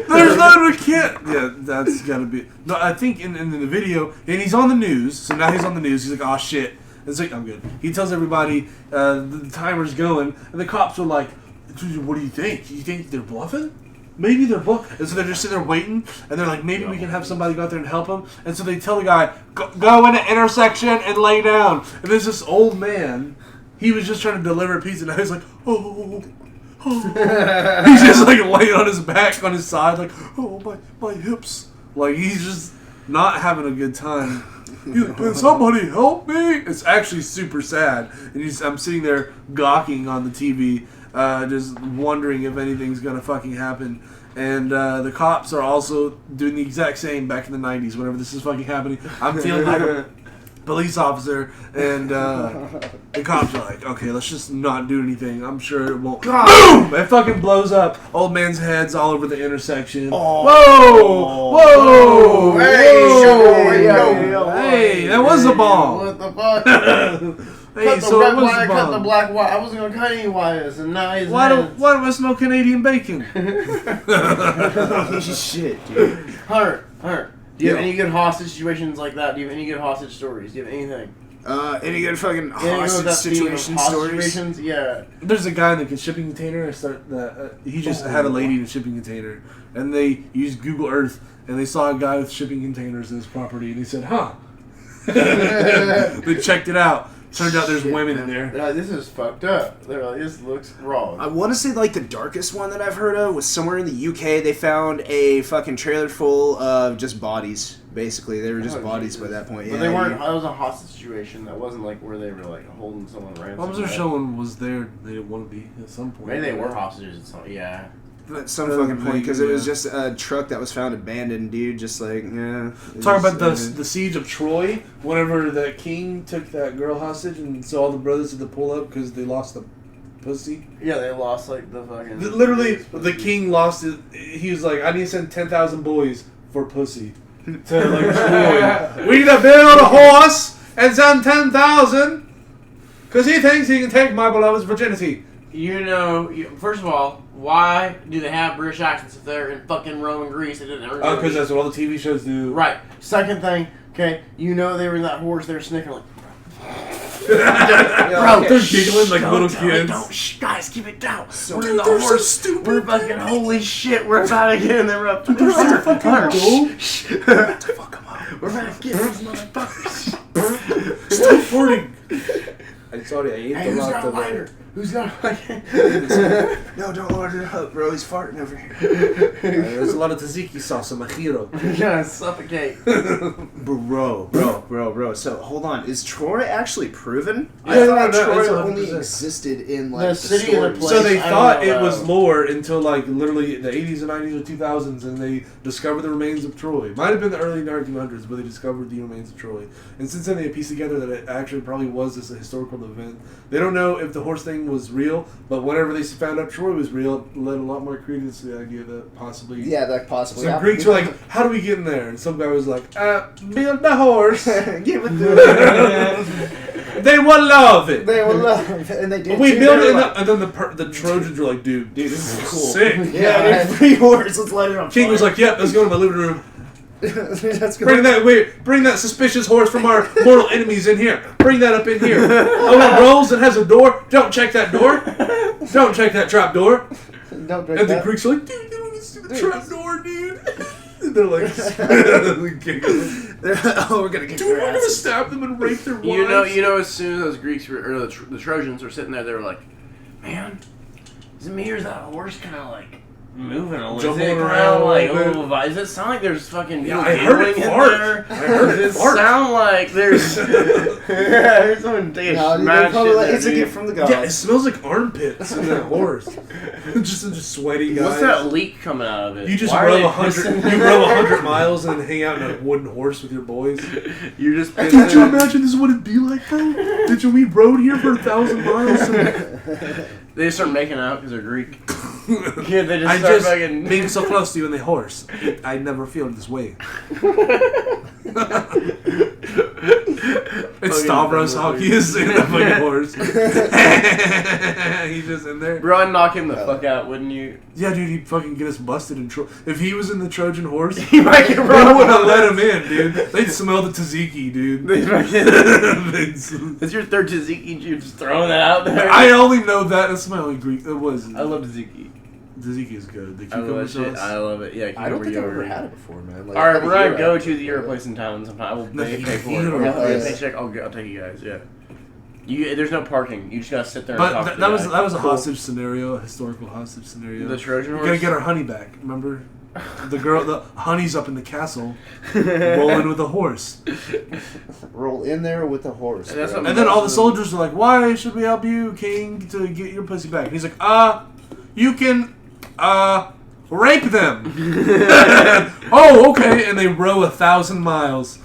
There's not a kid. Yeah, that's gotta be. No, I think in the video, and he's on the news, so now he's on the news, he's like, oh shit. It's like, I'm good. He tells everybody the timer's going, and the cops are like, what do you think? You think they're bluffing? Maybe they're bluffing. And so they're just sitting there waiting, and they're like, maybe we can have somebody go out there and help them. And so they tell the guy, go in the intersection and lay down. And there's this old man, he was just trying to deliver a pizza, and he's like, oh. He's just like laying on his back, on his side, like, oh, my hips. Like, he's just not having a good time. He's like, can somebody help me? It's actually super sad. And I'm sitting there gawking on the TV, just wondering if anything's going to fucking happen. And the cops are also doing the exact same back in the 90s whenever this is fucking happening. I'm feeling like a police officer, and the cops are like, okay, let's just not do anything. I'm sure it won't. Boom! It fucking blows up. Old man's head's all over the intersection. Oh. Whoa! Whoa! Hey, that was a bomb. What the fuck? Hey, cut the so red it was wire, a cut the bomb. black wire. I wasn't gonna cut any wires, and now he's Why do I smell Canadian bacon? Shit, dude. Hunter. Do you have any good hostage situations like that? Do you have any good hostage stories? Do you have anything? Any good fucking Yeah, hostage situation stories? Situations? Yeah. There's a guy in the shipping container. He just had a lady in a shipping container, and they used Google Earth, and they saw a guy with shipping containers in his property, and he said, "Huh." They checked it out. Turned out there's women in there. They're like, this is fucked up. They're like, this looks wrong. I want to say like the darkest one that I've heard of was somewhere in the UK. They found a fucking trailer full of just bodies. Basically, they were just bodies by that point. But they weren't. It was a hostage situation. That wasn't like where they were like holding someone ransom. I'm sure someone was there. They didn't want to be at some point. Maybe they were hostages at some. Yeah. At some fucking point, because it was just a truck that was found abandoned, dude. Just like, yeah. Talk about the siege of Troy. Whenever the king took that girl hostage, and so all the brothers had to pull up because they lost the pussy. Yeah, they lost like the fucking. Literally, the king lost it. He was like, "I need to send 10,000 boys for pussy to like Troy. We need to build a horse and send 10,000 because he thinks he can take my beloved's virginity." You know, first of all, why do they have British accents if they're in fucking Rome and Greece? They didn't ever. Oh, because that's what all the TV shows do. Right. Second thing, okay, you know they were in that horse. They were snickering like. Bro, they're giggling like little kids. Shh, guys, keep it down. So we're in the they're horse. so stupid. We're fucking holy shit. We're about to get in there. We're Fuck them up. We're about to get these motherfuckers. Stop farting. I'm sorry, I ate Hey, a who's lot got a of lighter? Who's got a lighter? No, don't load it up, bro. He's farting over here. There's a lot of tzatziki sauce in my hero. You're gonna suffocate. Bro. So, hold on. Is Troy actually proven? Yeah, I thought no, Troy it's only 100%. existed in, like, The the city and the stories. place. So they I thought don't it know. was lore until like literally the 80s and 90s or 2000s, and they discovered the remains of Troy. Might have been the early 1900s, but they discovered the remains of Troy. And since then, they pieced together that it actually probably was this a historical event. They don't know if the horse thing was real, but whenever they found out Troy was real, it led a lot more credence to the idea that possibly. Yeah, that possibly. Some Greeks were like, "How do we get in there?" And some guy was like, "Build the horse." Give it to They will love it. They will love it. And they did. We too. built They it, were and then the Trojans were like, "Dude, Dude, this is cool. sick." Yeah, dude, free horse. Let's light it on King fire. was like, "Yep, let's go to my living room. Let's go. Bring that suspicious horse from our mortal enemies in here. Bring that up in here. Oh, it rolls and has a door. Don't check that door. Don't check that trap door." Don't drink And the that. Greeks are like, "Dude, you don't see the trap door, dude." And they're like, Oh, we're gonna get "Dude, your we're gonna asses. stab them and rape their wives." You know, as soon as those Greeks were, or the Trojans were sitting there, they were like, "Man, is it me or is that horse kind of like moving a little. Jumping Is it kind around of like a little a little vibe? Does it sound like there's fucking Yeah, people I heard it giggling in fart. there? I heard it Does it fart. sound like there's there's someone taking No, a dude, smash they're probably in like, there, it's a dude. gift from the gods. Yeah, it smells like armpits in that horse. just sweaty guys. What's that leak coming out of it? You just Why are row they 100. pissing- You row 100 miles and hang out in a wooden horse with your boys. You're just Can't you pissing. imagine this is what it'd be like, bro? Did we rode here for 1,000 miles? They just start making out because they're Greek. Yeah, they just I start just fucking. being so close to you in the horse. I never feel this way. It's Stavros Hockey's in the fucking horse. He's just in there. Bro, I'd knock him the fuck out, wouldn't you? Yeah, dude, he'd fucking get us busted in if he was in the Trojan horse, He might get I brought wouldn't have let him in, dude. They'd smell the tzatziki, dude. That's your third tzatziki. You're just throwing that out there. I only know that. That's my only Greek. It was. I love tzatziki. Tzatziki is good. The I love cucumber that shit. sauce. I love it. Yeah, I don't think I've ever yogurt. had it before, man. Like, Alright, I've we're had gonna a go year to the after. Euro place in town sometime. I will No, pay you for it. can't. I'll Yeah. paycheck. I'll take you guys. Yeah. There's no parking. You just gotta sit there. And But talk that to the was guy. that was a hostage scenario, a historical hostage scenario. The Trojan We horse. gotta get our honey back. Remember, the honey's up in the castle, rolling with a horse. Roll in there with a horse. And that's bro. what- And then all the soldiers are like, "Why should we help you, King, to get your pussy back?" And he's like, you can, rape them." Oh, okay. And they row 1,000 miles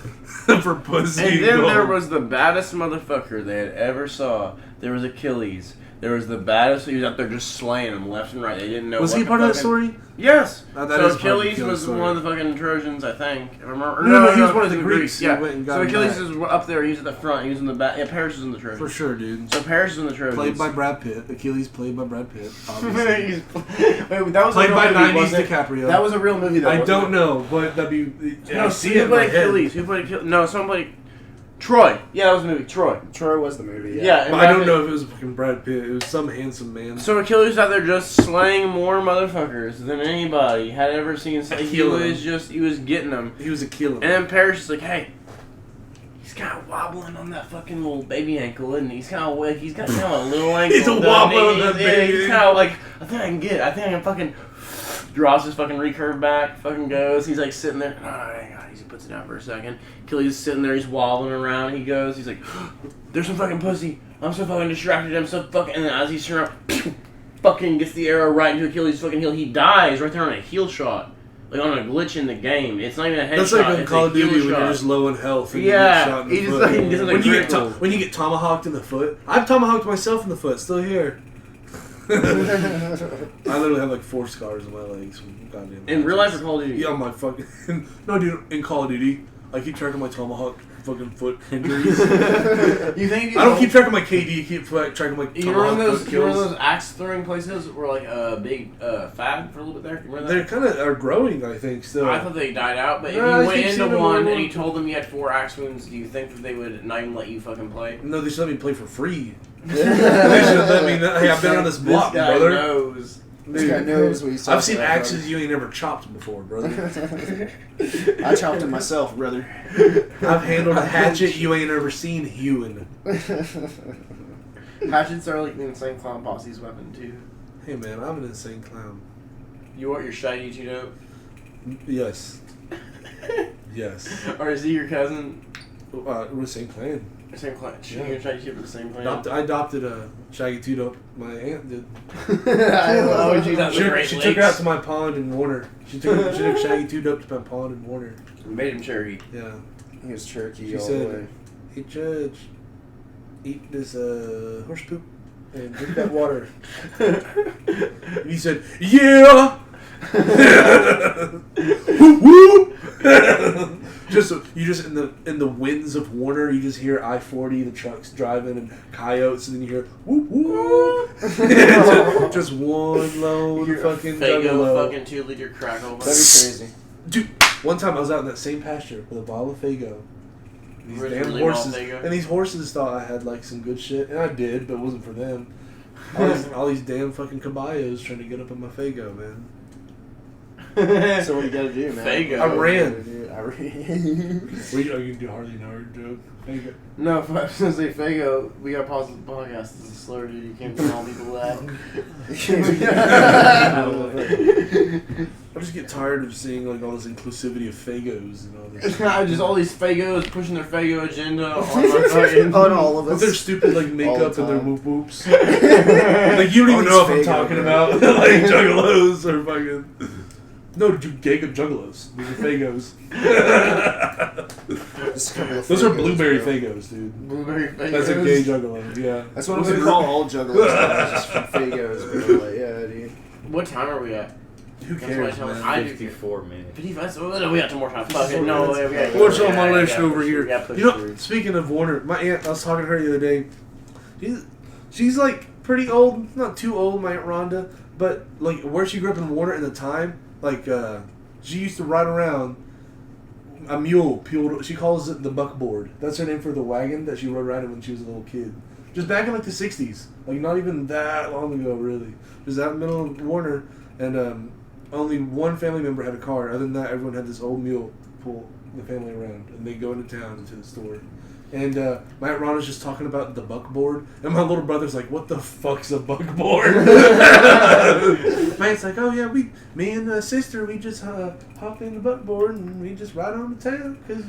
for pussy. And then gold. there was the baddest motherfucker they had ever saw. There was Achilles. There was the baddest. He was out there just slaying them left and right. They didn't know. Was what he the part of that fucking- story? Yes. That So is part of the Achilles Achilles was story. one of the fucking Trojans, I think. If I remember. No, he was one of the he Greeks. He Yeah. went and got So him Achilles back. is up there. He was at the front. He was in the back. Yeah, Paris was in the Trojans. For sure, dude. So Paris is in the Trojans. Played by Brad Pitt. Achilles played by Brad Pitt. Obviously. Wait, that was Played a real by movie, 90s wasn't it? DiCaprio. That was a real movie, though. I wasn't don't it? know, but that'd be. No, I see who it in my played head. Achilles? Who played Achilles? No, somebody. Troy. Yeah, that was the movie. Troy. Troy was the movie. Yeah. and But I Brad don't Pitt- know if it was fucking Brad Pitt. It was some handsome man. So Achilles out there just slaying more motherfuckers than anybody had ever seen. He Killing he was getting them. He was a killer. And then Paris is like, hey, he's kind of wobbling on that fucking little baby ankle, and he's kind of a little ankle. He's a doesn't he? wobbling on that Yeah, baby He's kind of like, I think I can fucking draws his fucking recurve back, fucking goes. He's like sitting there. Oh, God, he puts it down for a second. Achilles is sitting there. He's wobbling around. He goes. He's like, there's some fucking pussy. I'm so fucking distracted. I'm so fucking. And then as he's turning around, fucking gets the arrow right into Achilles' fucking heel. He dies right there on a heel shot. Like on a glitch in the game. It's not even a headshot. That's like in it's Call a of Duty heel when shot. you're just low in health and Yeah, you get shot in the he just foot. like gets in the critical. When you get tomahawked in the foot. I've tomahawked myself in the foot, still here. I literally have like 4 scars on my legs from goddamn. In real life or Call of Duty? Yeah, my fucking. No, dude, in Call of Duty, I keep track of my tomahawk fucking foot injuries. You think I don't keep track of my KD, keep track of my You remember tomahawk those? foot You remember kills. those axe throwing places were like a big fad for a little bit there. You remember They that? kind of are growing, I think, still. I thought they died out, but if No, I you went keep into seeing them one on- and you told them you had 4 axe wounds, do you think that they would not even let you fucking play? No, they should let me play for free. They should let me know. Hey, I've been on this block, This guy brother. knows. This guy knows what he's talking I've seen about, axes you ain't never chopped before, brother. brother. I chopped it myself, brother. I've handled a hatchet you ain't ever seen hewing. Hatchets are like the insane clown posse's weapon too. Hey man, I'm an insane clown. You want your shiny too dope? Yes. Yes. Or is he your cousin? We're the same clan. Same clan. Yeah. You're gonna try to keep it the same clan. I adopted a Shaggy Two Dope. My aunt did. I love you. She took her out to my pond in Warner. She took Shaggy Two Dope to my pond in Warner. Made him cherry. Yeah. He was Cherokee She all said- the way. Hey Judge, eat this horse poop and drink that water. And he said, yeah. Whoop whoop. You just in the winds of Warner, you just hear I-40, the trucks driving, and coyotes, and then you hear whoop whoop. just one load of fucking Fago juggalo. fucking 2-liter crackle. That'd be crazy. Dude, one time I was out in that same pasture with a bottle of Fago. These Really, damn really horses, ball Faygo? and these horses thought I had like some good shit, and I did, but it wasn't for them. All these damn fucking caballos trying to get up on my Fago, man. So what do you gotta do, man? Fago. I ran. Dude, I ran. Are you gonna do Harley Nard joke? Fago. No, if I was gonna say Fago, we gotta pause the podcast. This is a slur, dude. You can't call people that. I just get tired of seeing like all this inclusivity of Fagos and all this. Just all these Fagos pushing their Fago agenda on my fucking. On all of With us. their stupid like All makeup the and their time. whoop whoops. Like you don't even know All if I'm these talking Fagos, about like juggalos or fucking. No, Jacob juggalos. These are Fagos. Just a couple of Those are Fagos, blueberry bro. Fagos, dude. Blueberry Fagos. That's a gay juggalo. Yeah. That's what I'm gonna call all juggalos. Now, just from Fagos, bro. Like, yeah, dude. What time are we at? Who That's cares, what I man? I do. 54 minutes. 55. So we got 2 more time. Fuck it. No way. We got. What's on my yeah, list yeah, over push here? through, yeah, push You know, through. speaking of Warner, my aunt, I was talking to her the other day. She's like pretty old, not too old, my Aunt Rhonda, but like where she grew up in Warner at the time, like she used to ride around a mule. She calls it the buckboard. That's her name for the wagon that she rode around in when she was a little kid. Just back in like the 60s, like not even that long ago, really. Just out in the middle of Warner, and only one family member had a car. Other than that, everyone had this old mule pull the family around, and they go into town into the store. And my Aunt Rhonda's just talking about the buckboard, and my little brother's like, "What the fuck's a buckboard?" My aunt's like, "Oh yeah, me and sister, we just hop in the buckboard and we just ride on to town because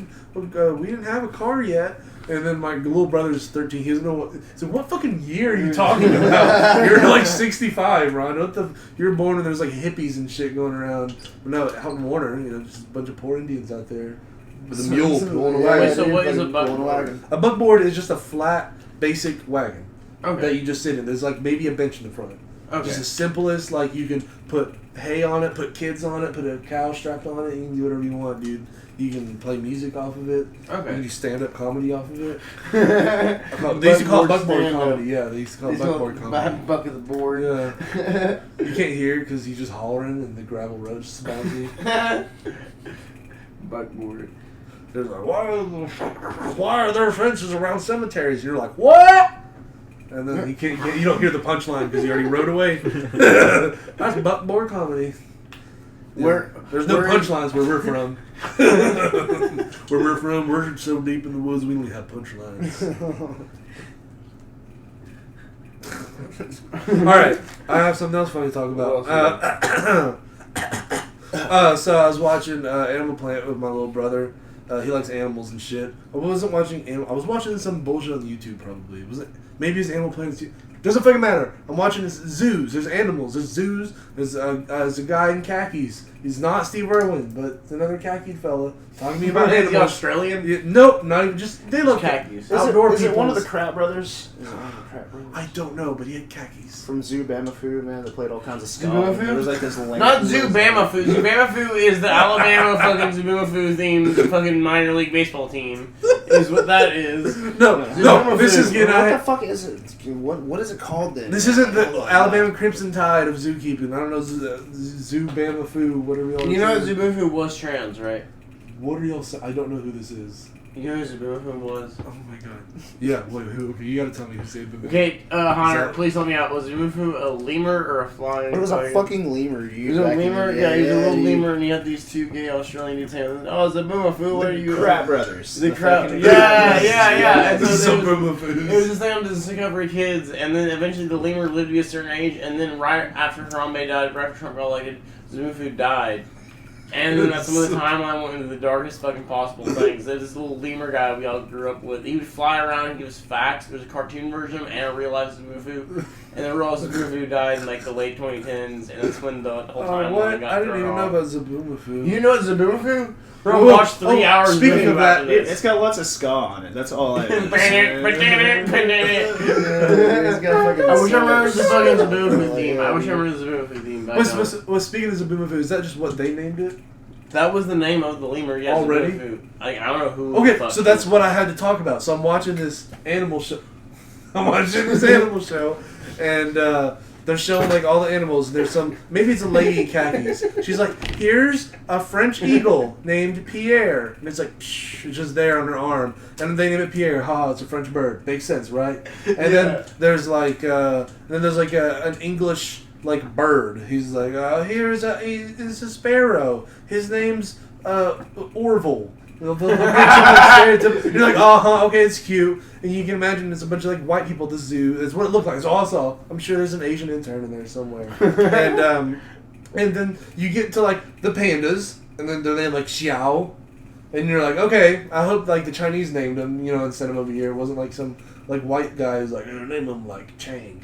we didn't have a car yet." And then my little brother's 13. He doesn't know what. So what fucking year are you talking about? You're like 65, Ron. What the? You're born and there's like hippies and shit going around. But no, out in Warner, just a bunch of poor Indians out there with a mule pulling a wagon. Wait, so what is a buckboard? A buckboard is just a flat, basic wagon that Okay. you just sit in. There's like maybe a bench in the front. Okay. Just the simplest, like you can put hay on it, put kids on it, put a cow strapped on it. You can do whatever you want, dude. You can play music off of it. You can Okay. do stand-up comedy off of it. They used to call it buckboard stand-up. comedy. Yeah, they used to call it buckboard comedy. Buck of the board. Yeah. You can't hear because he's just hollering and the gravel road's just bouncy. Buckboard. They're like, why are there fences around cemeteries? You're like, what? And then you don't hear the punchline because he already rode away. That's buckboard comedy. Where There's no where- punchlines where we're from. Where we're from, we're so deep in the woods we only have punchlines. Alright, I have something else funny to talk about. So I was watching Animal Planet with my little brother. He likes animals and shit. I wasn't watching I was watching some bullshit on YouTube probably. Maybe it's Animal Planet. Doesn't fucking matter. I'm watching this zoos. There's animals. There's zoos. There's a guy in khakis. He's not Steve Irwin, but it's another khaki fella talking to me about Is he animals. Australian? Yeah, nope, not even just they look Khakis. outdoor Is it one of the peoples. Crab Brothers? Is it one of the Crab Brothers? I don't know, but he had khakis. From Zoo Bamafu, man, that played all kinds of stuff. Zubamafu? There was like this lame. Not Zubamafu. Zubamafu is the Alabama fucking Zubamafu themed fucking minor league baseball team. Is what that is. No, this is What the getting. fuck is it? What is it called then? This isn't the Alabama Crimson Tide of zookeeping. I don't know, Zubamafu, whatever y'all. You know say. Zubamafu was trans, right? What are y'all saying? I don't know who this is. You know who Zubamafu was? Oh my god. Yeah, wait, who? Okay, you gotta tell me who saved the Okay, Hunter, that- please help me out. Was Zubamafu a lemur or a flying? It was a tiger? fucking lemur, He dude. was a back in lemur? the Yeah, he was a day, little dude. lemur, and he had these two gay Australian dudes saying, "Oh, Zubamafu, what are you?" Crab Brothers. The The crab. fucking- Yeah. And so This is there so was- Boomerfoos. It was just them to discover kids, and then eventually the lemur lived to be a certain age, and then right after Harambe died, right after Trump got elected, Zubamafu died. And then that's when the timeline went into the darkest fucking possible things. There's this little lemur guy we all grew up with. He would fly around and give us facts. There's a cartoon version and a real life Zubamafu. And then real life Zubamafu died in like the late 2010s, and that's when the whole timeline what? got I didn't thrown even know off. about Zaboomafu. You know what Zubamafu? Bro, Whoa, watch 3 hours speaking video of that, after this. It's got lots of ska on it. That's all I. He's got fucking I wish I remembered the fucking Yeah. Zaboomafu theme. I wish I remembered the Zaboomafu theme. But I don't. Speaking of Zaboomafu, is that just what they named it? That was the name of the lemur. Yes, Already? Zaboomafu. Like, I don't know who. Okay, the fuck so that's what I had to talk about. So I'm watching this animal show. And they're showing like all the animals. And there's maybe it's a lady in khakis. She's like, here's a French eagle named Pierre, and it's like, psh, it's just there on her arm, and they name it Pierre. Ha, it's a French bird. Makes sense, right? And then there's like, an English like bird. He's like, he's a sparrow. His name's Orville. You're like, okay, it's cute, and you can imagine it's a bunch of like white people at the zoo. That's what it looked like. So also, I'm sure there's an Asian intern in there somewhere. And then you get to like the pandas, and then they're named like Xiao, and you're like, okay, I hope like the Chinese named them, instead of over here. It wasn't like some like white guy who's like, name them like Chang.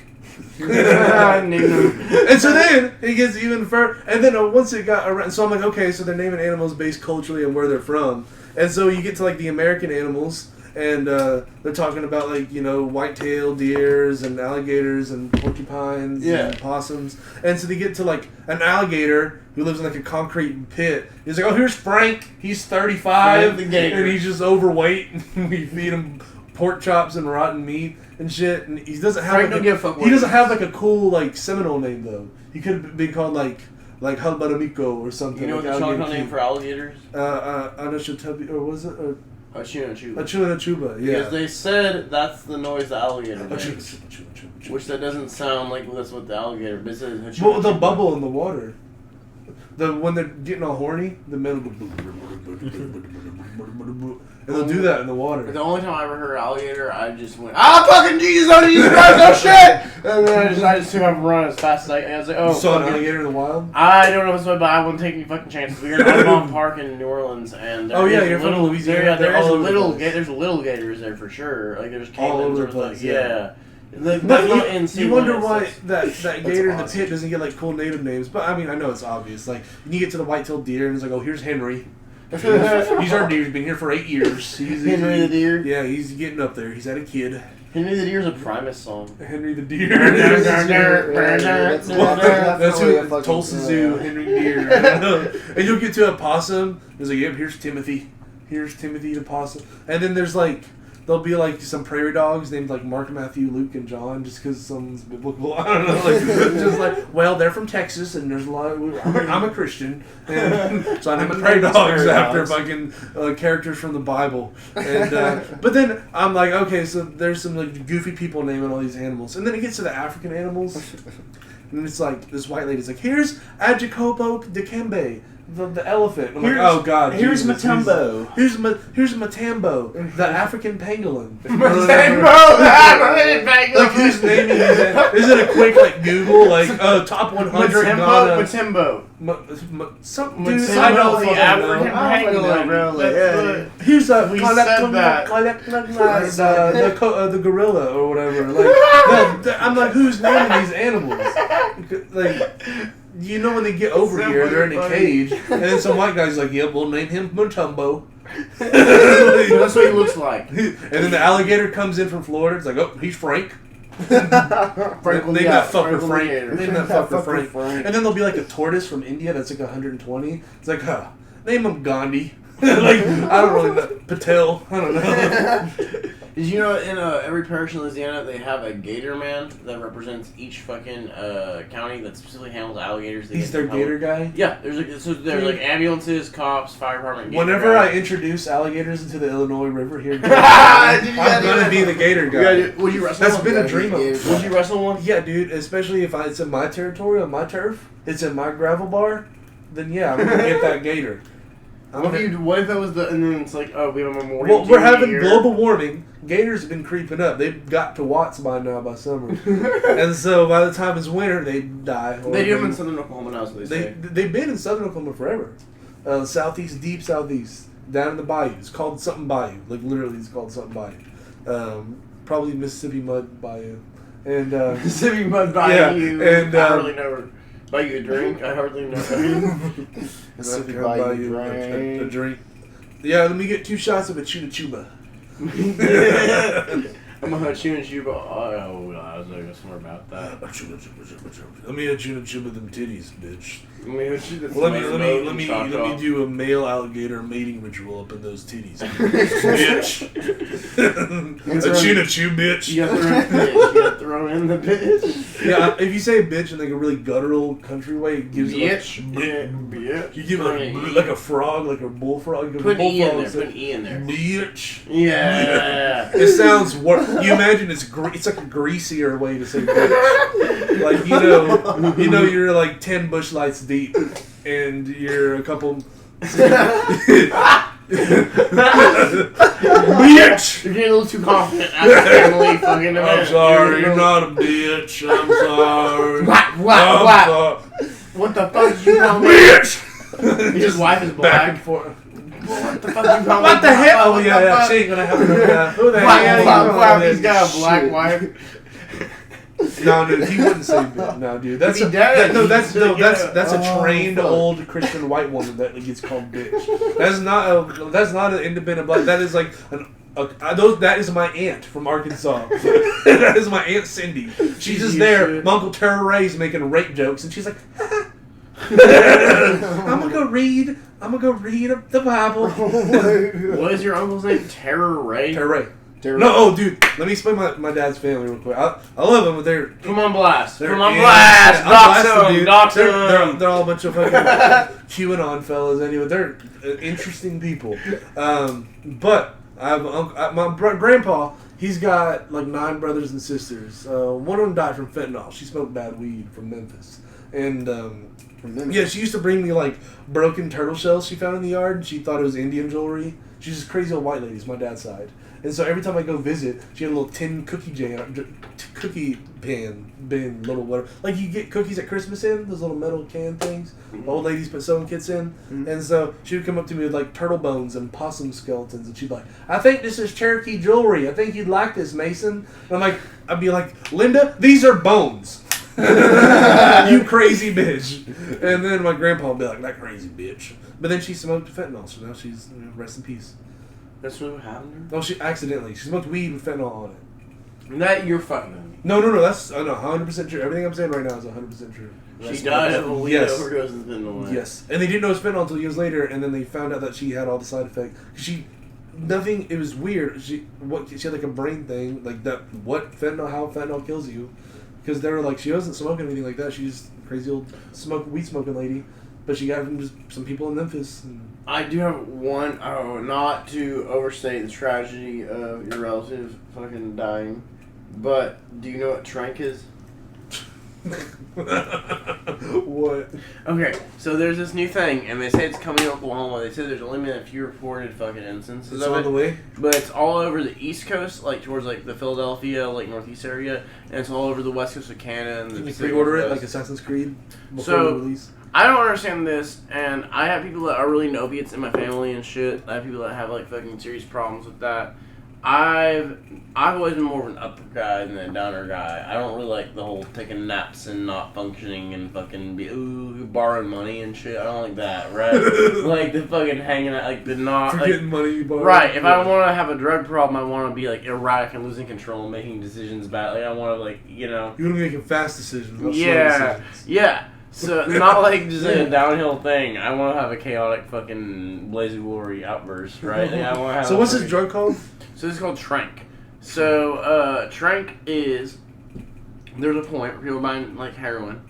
And so then it gets even further, and then once it got around, so I'm like, okay, so they're naming animals based culturally on where they're from, and so you get to like the American animals, and they're talking about like white-tailed deers and alligators and porcupines and possums, and so they get to like an alligator who lives in like a concrete pit. He's like, oh, here's Frank. He's 35 and he's just overweight. We feed him pork chops and rotten meat and shit, and he doesn't have he doesn't have like a cool like Seminole name though. He could have been called like Halbaramiko or something. You know what the Choctaw name for alligators? Anashatabi, or was it? Achuna Chuba. Achuna Chuba, yeah. Because they said that's the noise the alligator makes. Which that doesn't sound like that's what the alligator. But it says well, the bubble in the water. When they're getting all horny, the metal. And they'll do that in the water. The only time I ever heard alligator, I just went, fucking Jesus, oh Jesus Christ, oh shit! And then I just took off and run as fast as I was like, oh. You saw an alligator in the wild? I don't know if it's but I wouldn't take any fucking chances. We were in Audubon Park in New Orleans, and you're from Louisiana. There's little gators there for sure. Like there's all over the place. place. Yeah. But you wonder why that gator in the pit doesn't get like cool native names. But I mean, I know it's obvious. Like you get to the white-tailed deer, and it's like, oh, here's Henry. He's our deer. He's been here for 8 years. Henry the deer. Yeah, he's getting up there. He's had a kid. Henry the Deer's a Primus song. Henry the Deer. That's who Tulsa Zoo. Henry Deer. I don't know. And you'll get to a possum. There's like, yep, here's Timothy. Here's Timothy the possum. And then there's like. There'll be like some prairie dogs named like Mark, Matthew, Luke, and John, just because someone's biblical. I don't know, like just like, well, they're from Texas, and there's a lot. I'm a Christian, and so I named prairie dogs after fucking characters from the Bible. And but then I'm like, okay, so there's some like goofy people naming all these animals, and then it gets to the African animals, and it's like this white lady's like, here's Adjacopo Dikembe. The elephant. I'm like, oh god. Here's Matumbo. Here's Matambo, the African pangolin. Matambo, the African pangolin. Like who's naming these? Is it a quick like Google like top 100 Matambo. Some dude. I know the African pangolin, bro. Here's a we said that. The gorilla or whatever. Like I'm like, who's naming these animals? Like. When they get over here, they're in a cage, and then some white guy's like, yep, we'll name him Matumbo. That's what he looks like. And then the alligator comes in from Florida, it's like, oh, he's Frank. Name that fucker Frank. And then there'll be like a tortoise from India that's like 120. It's like, name him Gandhi. Like, I don't really know. Patel. I don't know. Did you know in every parish in Louisiana they have a gator man that represents each fucking county that specifically handles alligators? He's their gator guy? Yeah, there's like ambulances, cops, fire department. Whenever I introduce alligators into the Illinois River here, I'm gonna be the gator guy. Would you wrestle? That's been a dream of. Would you wrestle one? Yeah, dude. Especially if it's in my territory, on my turf, it's in my gravel bar. Then yeah, I'm gonna get that gator. What if that was and then it's like, oh, we have a memorial. Well, we're having global warming. Gators have been creeping up. They've got to Watts by now by summer. And so by the time it's winter, they die. They do them in southern Oklahoma now, so they say. They've been in southern Oklahoma forever. Southeast, deep southeast. Down in the bayou. It's called something bayou. Like literally it's called something bayou. Probably Mississippi Mud Bayou. And Mississippi Mud Bayou. Yeah, and I hardly know. Buy you a drink? I hardly know. Mississippi Bayou a drink. Yeah, let me get 2 shots of a Chuba Chuba. I'm gonna chew and chew, but I was like, somewhere about that. Let me chew and chew them titties, bitch. Let me do a male alligator mating ritual up in those titties, bitch. A chew, bitch. You got to throw in the bitch. Yeah, if you say bitch in like a really guttural country way, it gives Bitch. it Bitch. you give it like a frog, like a bullfrog. Put an E in there. Put an E in there. Bitch. Yeah. It sounds worse. You imagine it's like a greasier way to say bitch. Like you know you're like 10 bush lights deep, and you're a couple. Bitch! You're getting a little too confident after family fucking event. I'm sorry, you're not a bitch. I'm sorry. What? I'm sorry. What the fuck did you call me? Bitch! His wife is Back black. and forth. What the fuck you call me? What the hell? Oh, What yeah, the yeah. fuck? She ain't gonna have no Who the Black, hell? black, he's got a black wife. No, dude, he wouldn't say bitch. No, dude, that's He does. that's a trained fuck. old Christian white woman that gets called bitch. That's not an independent black. That is like that is my aunt from Arkansas. That is my aunt Cindy. She's just there. My Uncle Terror Ray's making rape jokes, and she's like, I'm gonna go read the Bible. What is your uncle's name? Terror Ray? Terror Ray. No, oh, dude, let me explain my dad's family real quick. I love them, but they're... Come on, blast. They're, Come on, yeah, blast. I'm Dox blasting, them. dude. Dox them. They're all a bunch of fucking QAnon fellas anyway. They're interesting people. But I have my grandpa, he's got like 9 brothers and sisters. One of them died from fentanyl. She smoked bad weed from Memphis. And... yeah, she used to bring me like broken turtle shells she found in the yard. And she thought it was Indian jewelry. She's just crazy old white lady. It's my dad's side. And so every time I go visit, she had a little tin cookie bin, little whatever. Like you get cookies at Christmas in, those little metal can things. Mm-hmm. Old ladies put sewing kits in. Mm-hmm. And so she would come up to me with like turtle bones and possum skeletons. And she'd be like, I think this is Cherokee jewelry. I think you'd like this, Mason. And I'd be like, Linda, these are bones. You crazy bitch. And then my grandpa would be like, that crazy bitch. But then she smoked fentanyl, so now she's, rest in peace. That's what happened? No, she accidentally. She smoked weed with fentanyl on it. That you're fucking with me. No, that's 100% true. Everything I'm saying right now is 100% true. She died of a weed overdose and fentanyl. Yes. And they didn't know it was fentanyl until years later, and then they found out that she had all the side effects. It was weird. She had like a brain thing, like that, how fentanyl kills you. Because they were like, she wasn't smoking anything like that. She's a crazy old weed smoking lady. But she got it from just some people in Memphis. I do have one, not to overstate the tragedy of your relative fucking dying, but do you know what trank is? What? Okay, so there's this new thing, and they say it's coming to Oklahoma. They said there's only been a few reported fucking instances It's of on it. the way? But it's all over the East Coast, like towards like the Philadelphia, like Northeast area, and it's all over the West Coast of Canada. And Can the you Pacific pre-order it Northwest. like Assassin's Creed before So, the release? I don't understand this, and I have people that are really into opiates in my family and shit. I have people that have like fucking serious problems with that. I've always been more of an upper guy than a downer guy. I don't really like the whole taking naps and not functioning and fucking borrowing money and shit. I don't like that, right? Like the fucking hanging out, like the not Forgetting like, money you borrow. right. If I want to have a drug problem, I want to be like erratic and losing control and making decisions badly. I want to You want to be making fast decisions, not slow yeah, decisions. yeah. So, not like just like a downhill thing. I want to have a chaotic fucking blaze of glory outburst, right? Like, I want to have So what's this drug called? So this is called Trank. So, Trank is, there's a point where people are buying, like, heroin.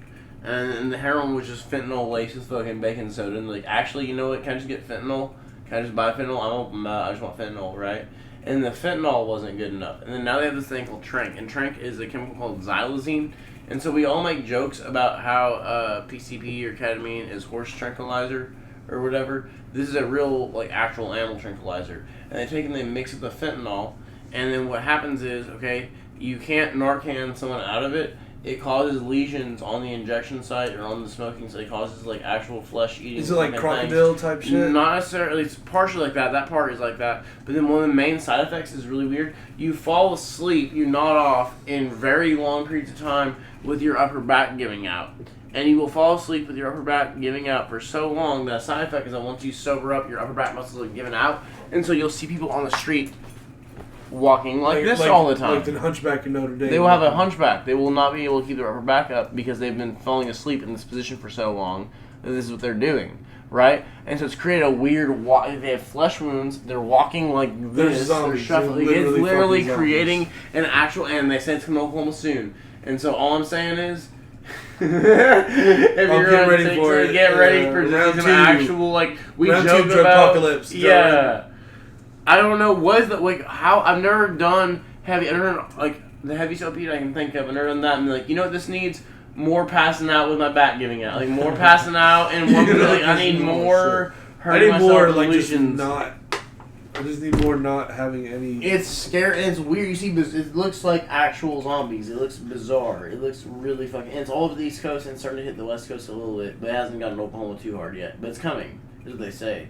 And the heroin was just fentanyl laced with fucking baking soda. And, like, actually, you know what? Can I just get fentanyl? Can I just buy fentanyl? I just want fentanyl, right? And the fentanyl wasn't good enough. And then now they have this thing called Trank. And Trank is a chemical called xylazine. And so we all make jokes about how PCP or ketamine is horse tranquilizer or whatever. This is a real, like, actual animal tranquilizer. And they take and they mix it with the fentanyl. And then what happens is, okay, you can't Narcan someone out of it. It causes lesions on the injection site or on the smoking site. It causes, like, actual flesh eating. Is it like crocodile type shit? Not necessarily. It's partially like that. That part is like that. But then one of the main side effects is really weird. You fall asleep, you nod off in very long periods of time with your upper back giving out. And you will fall asleep with your upper back giving out for so long that a side effect is that once you sober up, your upper back muscles are giving out. And so you'll see people on the street walking like this all the time. Like the hunchback in Notre Dame. They will have a hunchback. They will not be able to keep their upper back up because they've been falling asleep in this position for so long that this is what they're doing. right? And so it's created a weird. They have flesh wounds. They're walking like this. They're zombies. shuffling. They're It's literally fucking creating an actual. And they say it's coming to Oklahoma soon. And so all I'm saying is, if you're get ready for it. get ready for Round some 2. actual like we Round joke 2 about. Apocalypse. Yeah. I don't know what is that like how I've never done heavy. I never done, like the heavy soapy I can think of. I've never done that. And like you know what this needs. More passing out with my back giving out. Like, more passing out and one like, I need more I need more, like, just delusions. not... I just need more not having any... It's scary. It's weird. You see, it looks like actual zombies. It looks bizarre. It looks really fucking... And it's all over the East Coast and starting to hit the West Coast a little bit. But it hasn't gotten Oklahoma too hard yet. But it's coming, is what they say.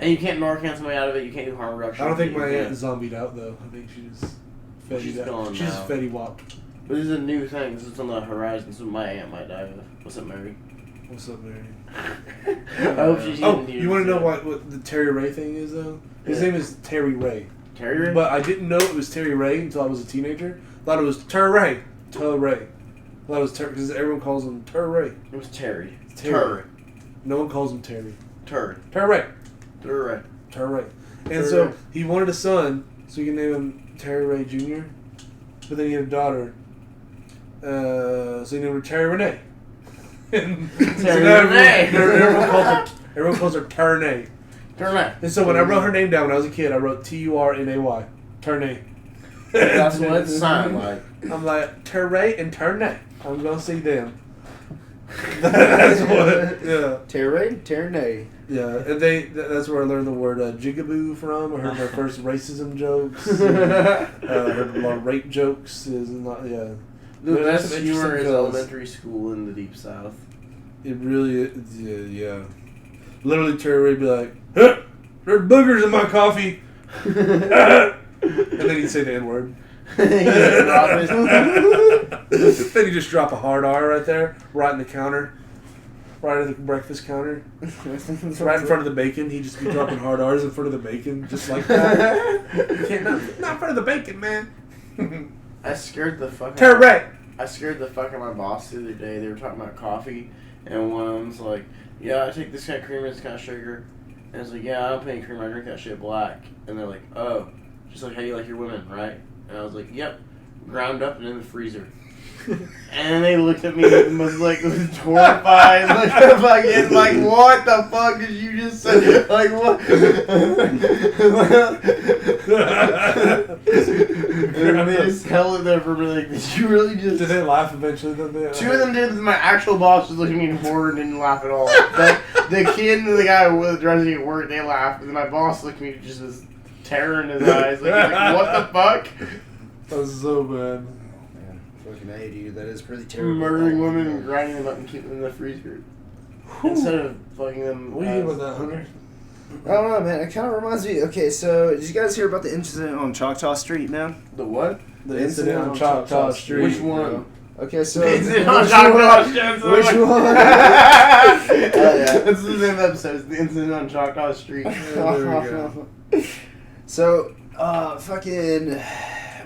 And you can't Narcan somebody out of it. You can't do harm reduction. I don't think my aunt is zombied out, though. I think she's... She's gone She's now. Fetty Whopped. But this is a new thing. This is on the horizon. So my aunt might die of. What's up, Mary? What's up, Mary? I hope she's Oh, you want to know what the Terry Ray thing is, though? His name is Terry Ray. Terry Ray? But I didn't know it was Terry Ray until I was a teenager. Thought it was Terry Ray. Terry Ray. Thought it was Terry, because everyone calls him Terry Ray. It was Terry. Terry. No one calls him Terry. Terry. Terry Ray. Terry Ray. Terry Ray. And Terry so Ray. he wanted a son, so he could name him Terry Ray Jr. But then he had a daughter. So he named her Terry Renee. And Terry now Renee. everyone calls her Turnay. Terry. And so when I wrote her name down when I was a kid, I wrote Turnay. Turnay. That's what it sounded like. I'm like, Terray and Turnay. I'm going to see them. That's what, yeah. Ternay. Yeah, and that's where I learned the word jigaboo from. I heard my first racism jokes. Heard a lot of rape jokes. Is not, yeah. The There's best some humor is interesting elementary school in the Deep South. It really is, yeah. Literally, Terry would be like, huh, there's boogers in my coffee. And then he'd say the N-word. Then he'd just drop a hard R right there, right in the counter. Right at the breakfast counter. Right in front of the bacon. He'd just be dropping hard R's in front of the bacon, just like that. You can't, not in front of the bacon, man. I scared the fuck Terry. I scared the fuck out of my boss the other day. They were talking about coffee, and one of them's like, yeah, I take this kind of creamer, this kind of sugar. And it's like, yeah, I don't put any creamer, I drink that shit black. And they're like, oh, just like how you like your women, right? And I was like, yep, ground up and in the freezer. And they looked at me and was like, horrified, like, what the fuck did you just say? Like, what? And they just held it there for me, like, did you really just... Did they laugh eventually? Two of them did. My actual boss was looking at me in horror and didn't laugh at all. The kid and the guy who was dressing at work, they laughed. And my boss looked at me just with terror in his eyes. Like, he's like, what the fuck? That was so bad. Man, fucking A, dude. That is pretty terrible. Murdering women and grinding them up and keeping them in the freezer. Instead of fucking them. What do you think about that, Hunter? I don't know, man. It kind of reminds me. Okay, so did you guys hear about the incident on Choctaw Street, man? The what? The incident on Choctaw Street. Which one? Okay, so The incident on Choctaw Street. Which one? That's the same episode. It's the incident on Choctaw Street. There we go. So, fucking.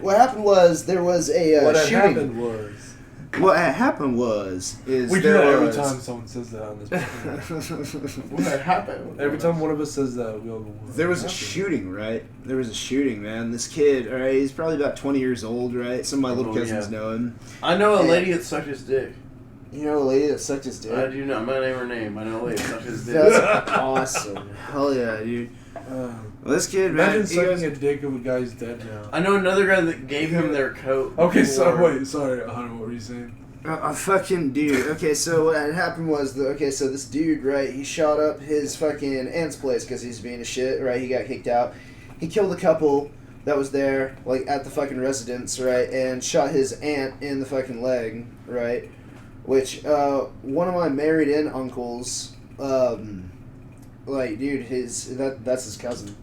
What happened was there was a What had shooting. happened was... What had happened was is We do there that every was- time someone says that on this podcast. What happened? Every time one of us says that, we all go... "What There was a happened?" shooting, right? There was a shooting, man. This kid, all right, he's probably about 20 years old, right? Some of my little Oh, cousins yeah. know him. I know a lady that sucked his dick. You know a lady that sucked his dick? I do not. I'm not name her name. I know a lady that sucked his dick. That's awesome. Hell yeah, dude. Well, this kid, man, Imagine he sucking goes, a dick of a guy's dead now. I know another guy that gave him their coat. Okay, before- wait, sorry, Hunter, what were you saying? a fucking dude. Okay, so what had happened was, so this dude, right, he shot up his fucking aunt's place because he's being a shit, right? He got kicked out. He killed a couple that was there, like, at the fucking residence, right, and shot his aunt in the fucking leg, right? Which, one of my married-in uncles, like, dude, that's his cousin.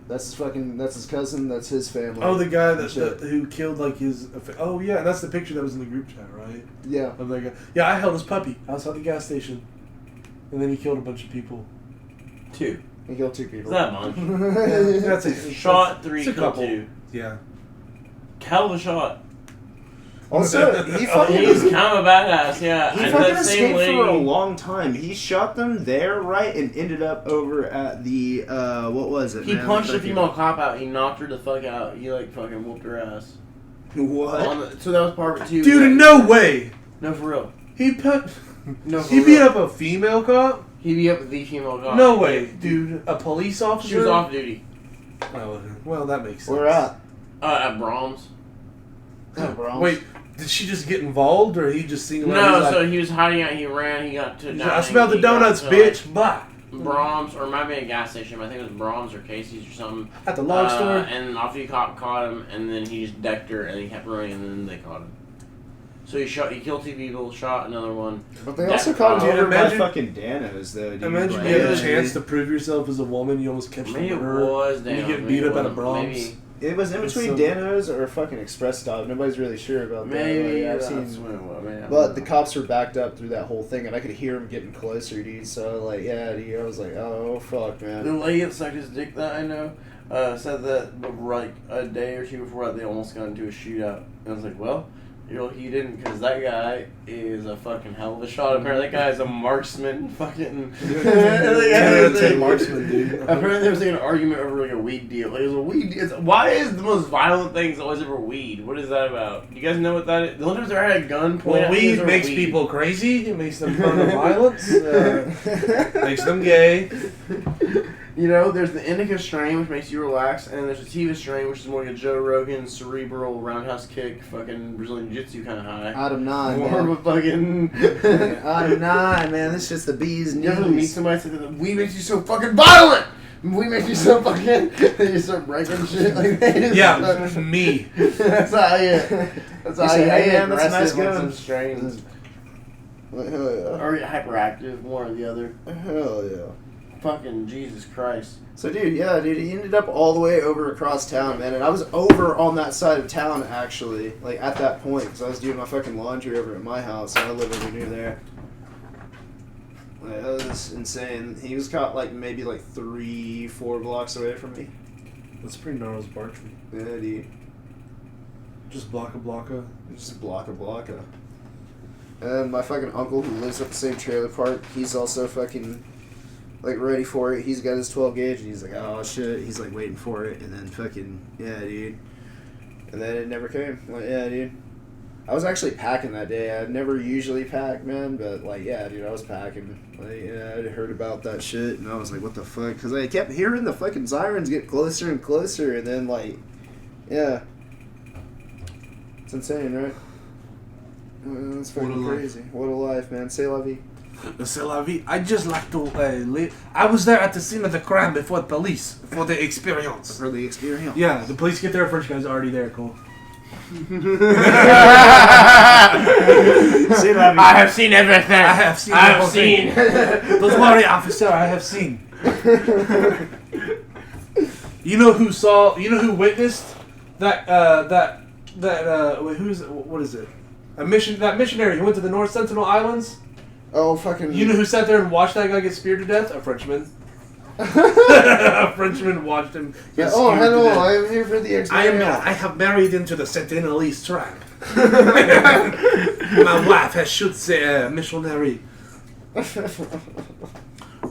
That's his cousin, that's his family. Oh, the guy Shit. who killed, like, his... Oh, yeah, and that's the picture that was in the group chat, right? Yeah. Of that guy. Yeah, I held his puppy outside the gas station. And then he killed a bunch of people. 2. He killed 2 people. Is that much? That's it. Shot 3, It's a killed couple. 2. Yeah. Hell of a shot. Also, he fucking He's kind of a badass, yeah. He And fucking that same escaped for a lady- long time. He shot them there, right, and ended up over at the, what was it, He man? punched a Fucking- female cop out. He knocked her the fuck out. He like fucking whooped her ass. What? So that was part of it too. Dude, no way. No, for real. He put. No, for He real. beat up a female cop? He beat up the female cop. No way, dude. A police officer? She was off duty. Oh, well, that makes sense. Where at? At Brahms. Oh, bro. Wait, did she just get involved, or he just seen? No, so he was hiding out. He ran. He got to. I smell the he got donuts, to, bitch. Bye. Brahms, or it might be a gas station. I think it was Brahms or Casey's or something. At the log store. And off-duty cop caught him, and then he just decked her, and he kept running, and then they caught him. So he killed 2 people, shot another one. But they also caught him Dude, over by imagine- fucking Danos, though, dude. Imagine Like, you had yeah, a chance to prove yourself as a woman, you almost catch Maybe the it murderer, was and damn. you get maybe beat it up at a wasn't. Brahms. Maybe. It was in It's between so- Danos or a fucking express stop. Nobody's really sure about that. Maybe Like, I've that's seen, what it was, man. but the cops were backed up through that whole thing, and I could hear them getting closer, dude. So, like, yeah, dude, I was like, oh, fuck, The man. lady that sucked his dick that I know said that like a day or two before that they almost got into a shootout. And I was like, well, you're lucky you didn't, because that guy is a fucking hell of a shot. Apparently that guy is a marksman. Fucking Marksman, dude. Apparently there was like an argument over like a weed deal. Like, it was a weed deal. Why is the most violent things always over weed? What is that about? You guys know what that is? The only time I've ever had a gun point Well, at me is weed over makes weed. people crazy. It makes them prone to violence. Makes them gay. You know, there's the indica strain, which makes you relax, and then there's the sativa strain, which is more like a Joe Rogan, cerebral, roundhouse kick, fucking Brazilian Jiu-Jitsu kind of high. Out of 9, More of man. a fucking... Out of 9, man. This is just the bee's You ever meet knees. somebody and say that weed makes you so fucking violent? Weed makes you so fucking... They just start breaking shit like that. Yeah, me. That's how you... That's how say, you "Hey, get man, that's a nice aggressive on gun." some strains. Like, hell yeah. Or hyperactive, one or the other. Hell yeah. Fucking Jesus Christ. So, dude, yeah, dude, he ended up all the way over across town, man, and I was over on that side of town, actually, like, at that point, because I was doing my fucking laundry over at my house, and I live over near there. Like, that was insane. He was caught, like, maybe, like, 3-4 blocks away from me. That's pretty gnarly, Bartry. Yeah, dude. Just blocka. Just blocka. And my fucking uncle, who lives at the same trailer park, he's also fucking, like, ready for it. He's got his 12 gauge, and he's like, oh, shit. He's, like, waiting for it, and then fucking, yeah, dude. And then it never came. Like, yeah, dude. I was actually packing that day. I'd never usually pack, man, but, like, yeah, dude, I was packing. Like, yeah, I heard about that shit, and I was like, what the fuck? Because I kept hearing the fucking sirens get closer and closer, and then, like, yeah. It's insane, right? That's fucking What a crazy. What a life, man. C'est la vie. C'est la vie. I just like to live. I was there at the scene of the crime before police, for the experience. For the experience. Yeah, the police get there, French guy's already there, Cole. C'est la vie. I have seen everything. I have seen I have everything. seen. Don't worry, officer, I have seen. You know who witnessed that, what is it? That missionary who went to the North Sentinel Islands? Oh, fucking... You know who sat there and watched that guy get speared to death? A Frenchman. A Frenchman watched him get speared Oh, to hello, death. I am here for the experience. I have married into the Sentinelese tribe. My wife has should say missionary.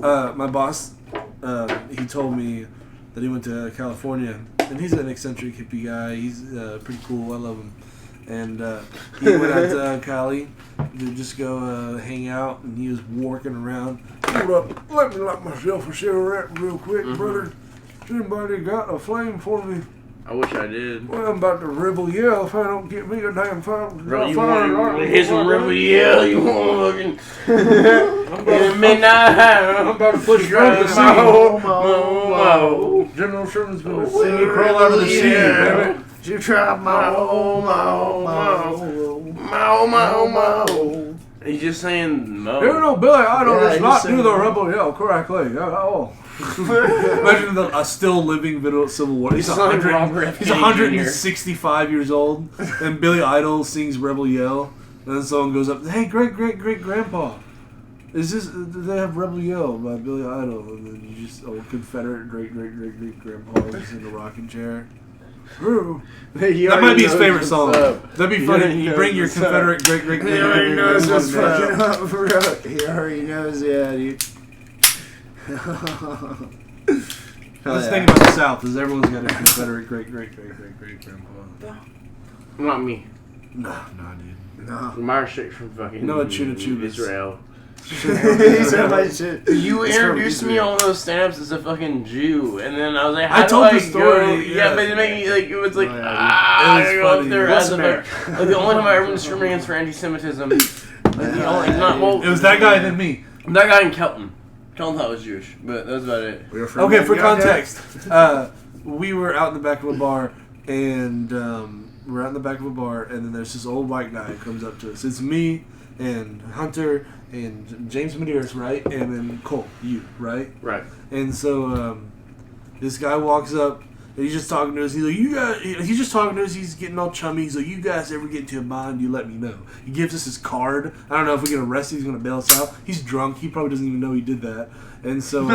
My boss, he told me that he went to California, and he's an eccentric hippie guy. He's pretty cool. I love him. And he went out to Cali to just go hang out, and he was walking around. Hold up, let me light myself a cigarette real quick, brother. Has anybody got a flame for me? I wish I did. Well, I'm about to rebel yell if I don't get me a damn fire. You want to hit some river yell? You want to fucking in the midnight I'm hour? about to push you out of the sea. General Sherman's gonna see me crawl out of the sea, baby. You try my He's just saying mo. You know, Billy Idol Yeah, does he's not saying- do the rebel yell correctly. Oh. Imagine a still living video of Civil War. He's It's like 100. Robert F. He's Kennedy 165 years old, and Billy Idol sings Rebel Yell, and then someone goes up, "Hey, great grandpa, is this? Do they have Rebel Yell by Billy Idol?" And then you just old Confederate great grandpa just in a rocking chair. That might be his favorite song. That'd be funny. You bring your Confederate great. He already knows what's fucking up, bro. He already knows, yeah, dude. Let's think about the South, is everyone's got a Confederate great grandpa. Not me. Nah, dude. No. My shit from fucking No, Chuna Israel. He said my shit. You It's from introduced me Israel. on those stamps as a fucking Jew, and then I was like, I how told do the I story, go? yeah. But it made me like, it was like, Oh, yeah. I It was gotta go up funny. there What's as a like the only time I ever been discriminated against for anti-Semitism. Like, the only, not, well, It was that guy and then me. that guy in Kelton. Kelton thought I was Jewish, but that was about it. Okay, for context, we were out in the back of a bar, and we're out in the back of a bar, and then there's this old white guy who comes up to us. It's me and Hunter and James Medeiros, right? And then Cole, you, right? Right. And so this guy walks up, and he's just talking to us. He's like, "You guys," he's just talking to us. He's getting all chummy. He's like, "You guys ever get into a bind, you let me know." He gives us his card. I don't know if we get arrested. He's gonna bail us out. He's drunk. He probably doesn't even know he did that. And so,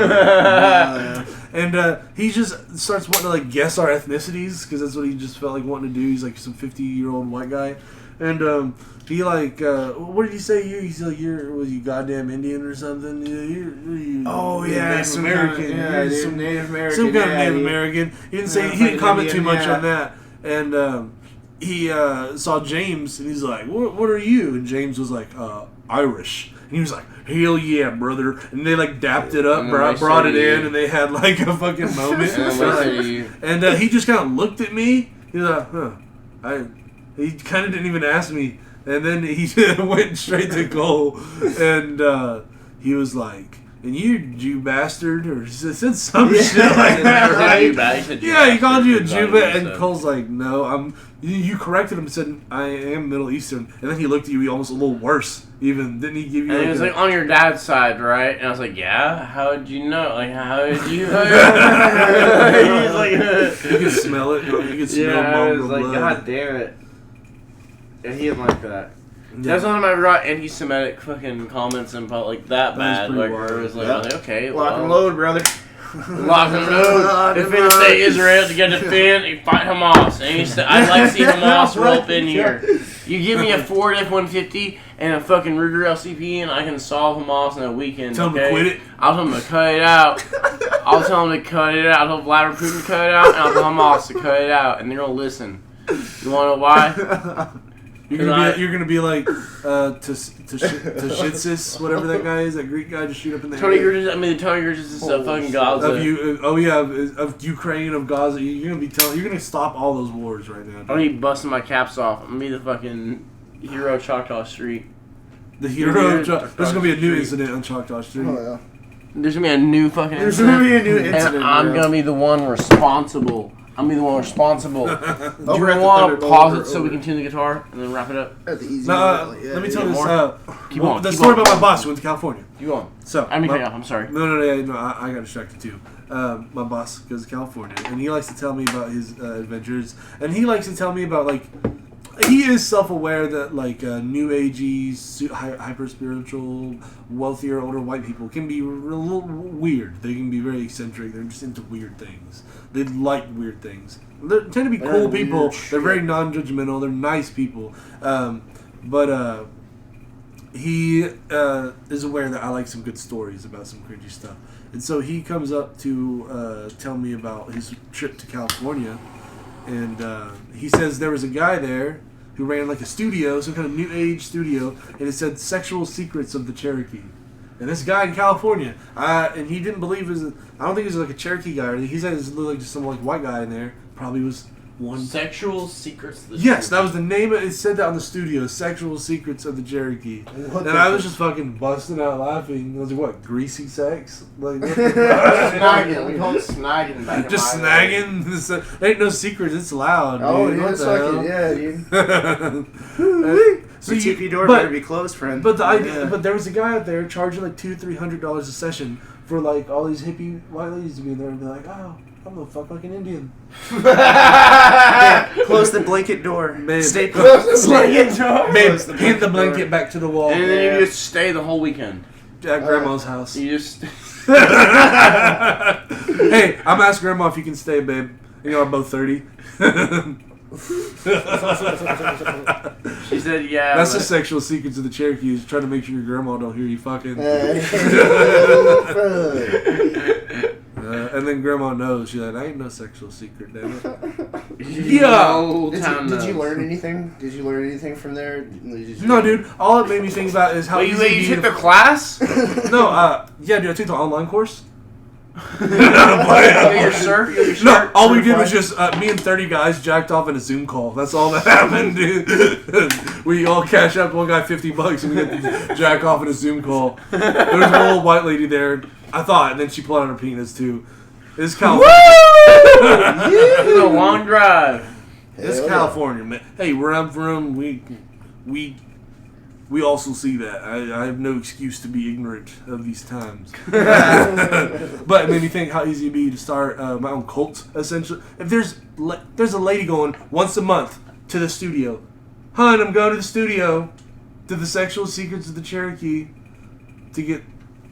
he just starts wanting to like guess our ethnicities because that's what he just felt like wanting to do. He's like some 50-year-old white guy, and he like, what did he say? He's like, was you goddamn Indian or something? You're Native American. You're some Native American. some kind of Native dude. American. He didn't say. Yeah, He didn't comment too Indian, much yeah. on that. And he saw James, and he's like, "What are you?" And James was like, "Irish." And he was like, "Hell yeah, brother!" And they like dapped it up, And then they brought it said, in, and they had like a fucking moment. And then And he just kind of looked at me. He was like, "Huh." He kind of didn't even ask me. And then he went straight to Cole, and he was like, "And you Jew bastard," or said some shit like that, right? Yeah, he called you a Jew, and Cole's like, "No, You corrected him and said I am Middle Eastern," and then he looked at you almost a little worse. Even didn't he give you? And he was like, "On your dad's side, right?" And I was like, "Yeah." How did you know? Like, how did you? He's like, you could smell it. You could smell I was mongrel like, blood. God damn it. Yeah, he didn't like that. Yeah. That's one of my right anti-Semitic fucking comments in public that That was bad. pretty Like, wild. where it was like, Yep. I was like, okay, Lock and well, load, brother. lock and load. Defend the state Israel to get defend. You fight Hamas. And I'd like to see Hamas roll up in here. You give me a Ford F-150 and a fucking Ruger LCP, and I can solve Hamas in a weekend. Tell him okay? to quit it. I'll tell him to cut it out. I'll tell him to cut it out. I'll tell Vladimir Putin to cut it out, and I'll tell Hamas to cut it out, and they're gonna listen. You wanna know why? You're gonna be like Tashitsis, whatever that guy is, that Greek guy, just shoot up in the Tony air. Gurgis is a fucking Gaza. Of Ukraine, of Gaza. You're gonna stop all those wars right now. I'm gonna be busting my caps off. I'm gonna be the fucking hero of Choctaw Street. The hero of Choctaw There's gonna be a new Street. incident on Choctaw Street. Oh, yeah. There's gonna be a new fucking There's incident. gonna be a new incident. And I'm bro. gonna be the one responsible. I'm gonna be the one responsible. Do Over at you the want to Thunderbolt pause or it so we over? can tune the guitar and then wrap it up? At the easy Now, way, let me yeah, tell yeah. this. more? Keep going, The keep story going. about my boss who went to California. You on? So I mean, my- cut you off. I'm sorry. No, I got distracted too. My boss goes to California, and he likes to tell me about his adventures, and he likes to tell me about like he is self-aware that like new agey, hyper spiritual, wealthier, older white people can be a little weird. They can be very eccentric. They're just into weird things. They like weird things. They tend to be They're cool weird people. shit. They're very non-judgmental. They're nice people. But he is aware that I like some good stories about some cringy stuff. And so he comes up to tell me about his trip to California. And he says there was a guy there who ran like a studio, some kind of new age studio, and it said Sexual Secrets of the Cherokee. And this guy in California, and he didn't believe I don't think he was like a Cherokee guy or anything. He said it was like just some like white guy in there. Probably was one. Sexual secrets. Of the Yes, Cherokee. that was the name of it. Said that on the studio, Sexual Secrets of the Cherokee. What And the I was just fucking busting out laughing. I was like, what, greasy sex? Like, what the Snagging. We call it snagging. Back just in my day. snagging? Ain't no secrets, it's loud, dude. Oh, yeah, What it's the fucking, hell? yeah, dude. So The you- TP door but- better be closed, friend. But the idea, Yeah. but there was a guy out there charging like $200-300 a session for like all these hippie white ladies to be in there and be like, oh, I'm gonna fuck like an Indian. Close the blanket door. Babe. Stay Close put. the blanket door. Babe, Close the pin the blanket blanket back to the wall And then you just stay the whole weekend. at grandma's house. You just. Hey, I'm asking grandma if you can stay, babe. You know, we're both 30. She said, yeah. That's the sexual secrets of the Cherokees. Try to make sure your grandma don't hear you fucking. And then grandma knows. She's like, I ain't no sexual secret, damn it. Yeah. Did you learn anything? Did you learn anything from there? No, dude. All it made me think about is how Wait, easy you took the class? No, yeah, dude. I took the online course. You got your cert? No, all we did was just me and 30 guys jacked off in a Zoom call. That's all that happened, dude. We all cashed out one guy $50 and we got to jack off in a Zoom call. There was an old white lady there. I thought, and then she pulled out her penis too. It's California. This is a long drive. It's California, man. Hey, where I'm from, we also see that. I have no excuse to be ignorant of these times. But it made me think how easy it'd be to start my own cult, essentially. If there's a lady going once a month to the studio. Hun, I'm going to the studio to the Sexual Secrets of the Cherokee to get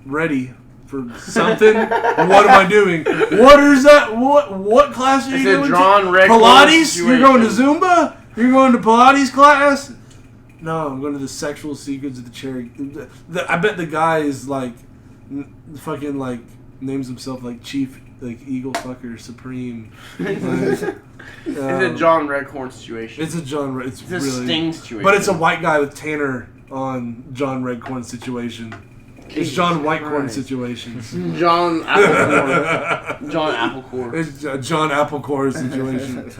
ready for something. What am I doing? What is that? What class are you going to? Pilates? You're going to Zumba? You're going to Pilates class? No, I'm going to the Sexual Secrets of the Cherokee. I bet the guy is like, fucking like, names himself like Chief, like Eagle Fucker Supreme. It's a John Redcorn situation. It's a John. It's a really Sting situation. But it's a white guy with Tanner on John Redcorn situation. It's John Whitecorn situations. John Applecore. John Applecore. It's John Applecore situation.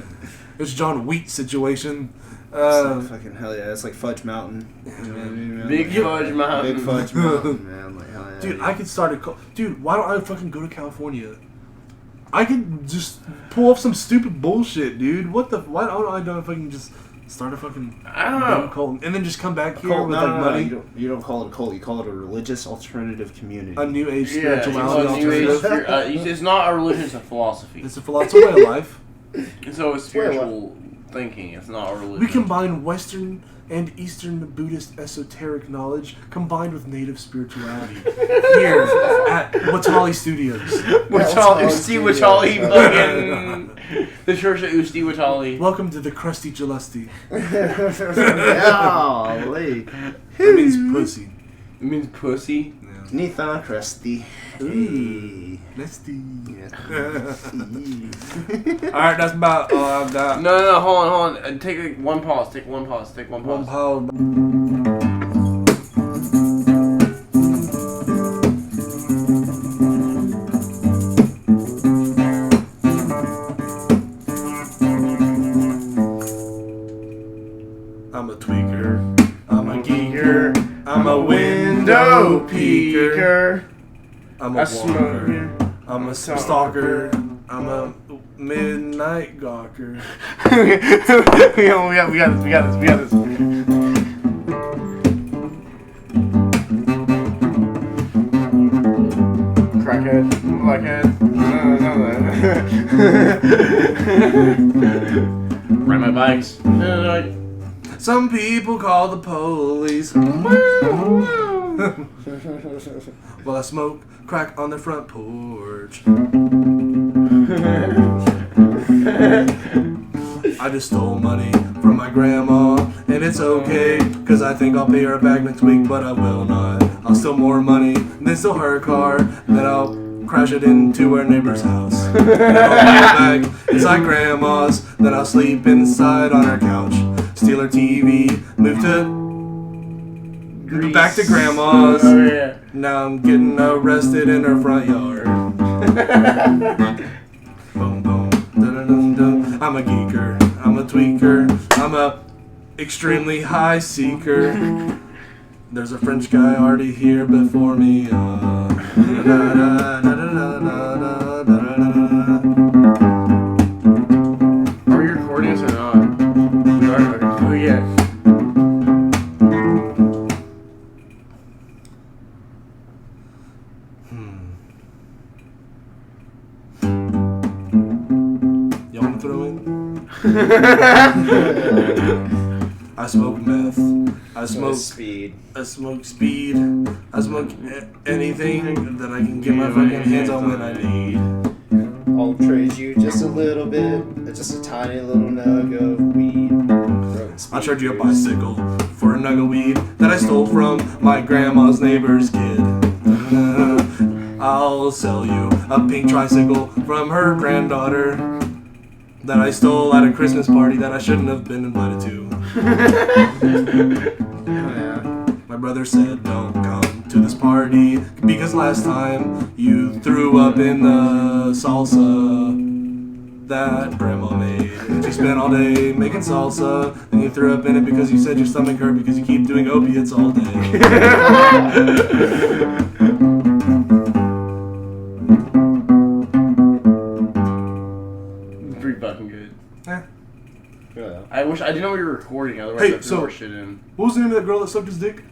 It's John Wheat situation. Fucking hell yeah! It's like Fudge Mountain. You know what I mean, man? Big Fudge Mountain. Big Fudge Mountain, man. Like hell yeah. Dude, I could start a dude, why don't I fucking go to California? I could just pull off some stupid bullshit, dude. Why don't I fucking just start a fucking dumb cult and then just come back here with money? You don't call it a cult. You call it a religious alternative community. A new age spirituality alternative. It's not a religion, it's a philosophy. It's a philosophy of life. And so it's spiritual thinking. It's not a religion. We combine Western and Eastern Buddhist esoteric knowledge combined with native spirituality here at Watali Studios. Usti Watali, fucking the Church of Usti Watali. Welcome to the Crusty Gelusty. Golly. That means pussy. It means pussy? Yeah. Nitha Crusty. Ooh, nasty. Alright, that's about all I've got. No, hold on. Take one pause. One pause. I'm a tweaker. I'm a geeker. I'm a window peeker. I'm a walker. I'm a stalker. I'm a midnight gawker. we got this. Crackhead, blackhead. Ride my bikes. Some people call the police. While I smoke crack on the front porch. I just stole money from my grandma, and it's okay, cause I think I'll pay her back next week, but I will not. I'll steal more money, then steal her car, then I'll crash it into her neighbor's house. Then I'll go back inside grandma's, then I'll sleep inside on her couch. Steal her TV, move to back to grandma's. Oh, yeah. Now I'm getting arrested in her front yard. Boom, boom, dun-dun-dun-dun. I'm a geeker, I'm a tweaker, I'm a extremely high seeker. There's a French guy already here before me. Are we recording this or not? We are recording. Oh, yeah. Y'all want to throw in? I smoke meth. I smoke speed. I smoke speed. I smoke anything that I can get my fucking hands on when I need. I'll trade you just a little bit, just a tiny little nug of weed. I'll trade you a bicycle for a nug of weed that I stole from my grandma's neighbor's kid. I'll sell you a pink tricycle from her granddaughter that I stole at a Christmas party that I shouldn't have been invited to. My brother said, don't come to this party because last time you threw up in the salsa that grandma made. She spent all day making salsa, and you threw up in it because you said your stomach hurt because you keep doing opiates all day. Pretty fucking good. Eh. Yeah. I wish I didn't know we were recording. Otherwise, Hey, I threw so- more shit in. What was the name of that girl that sucked his dick?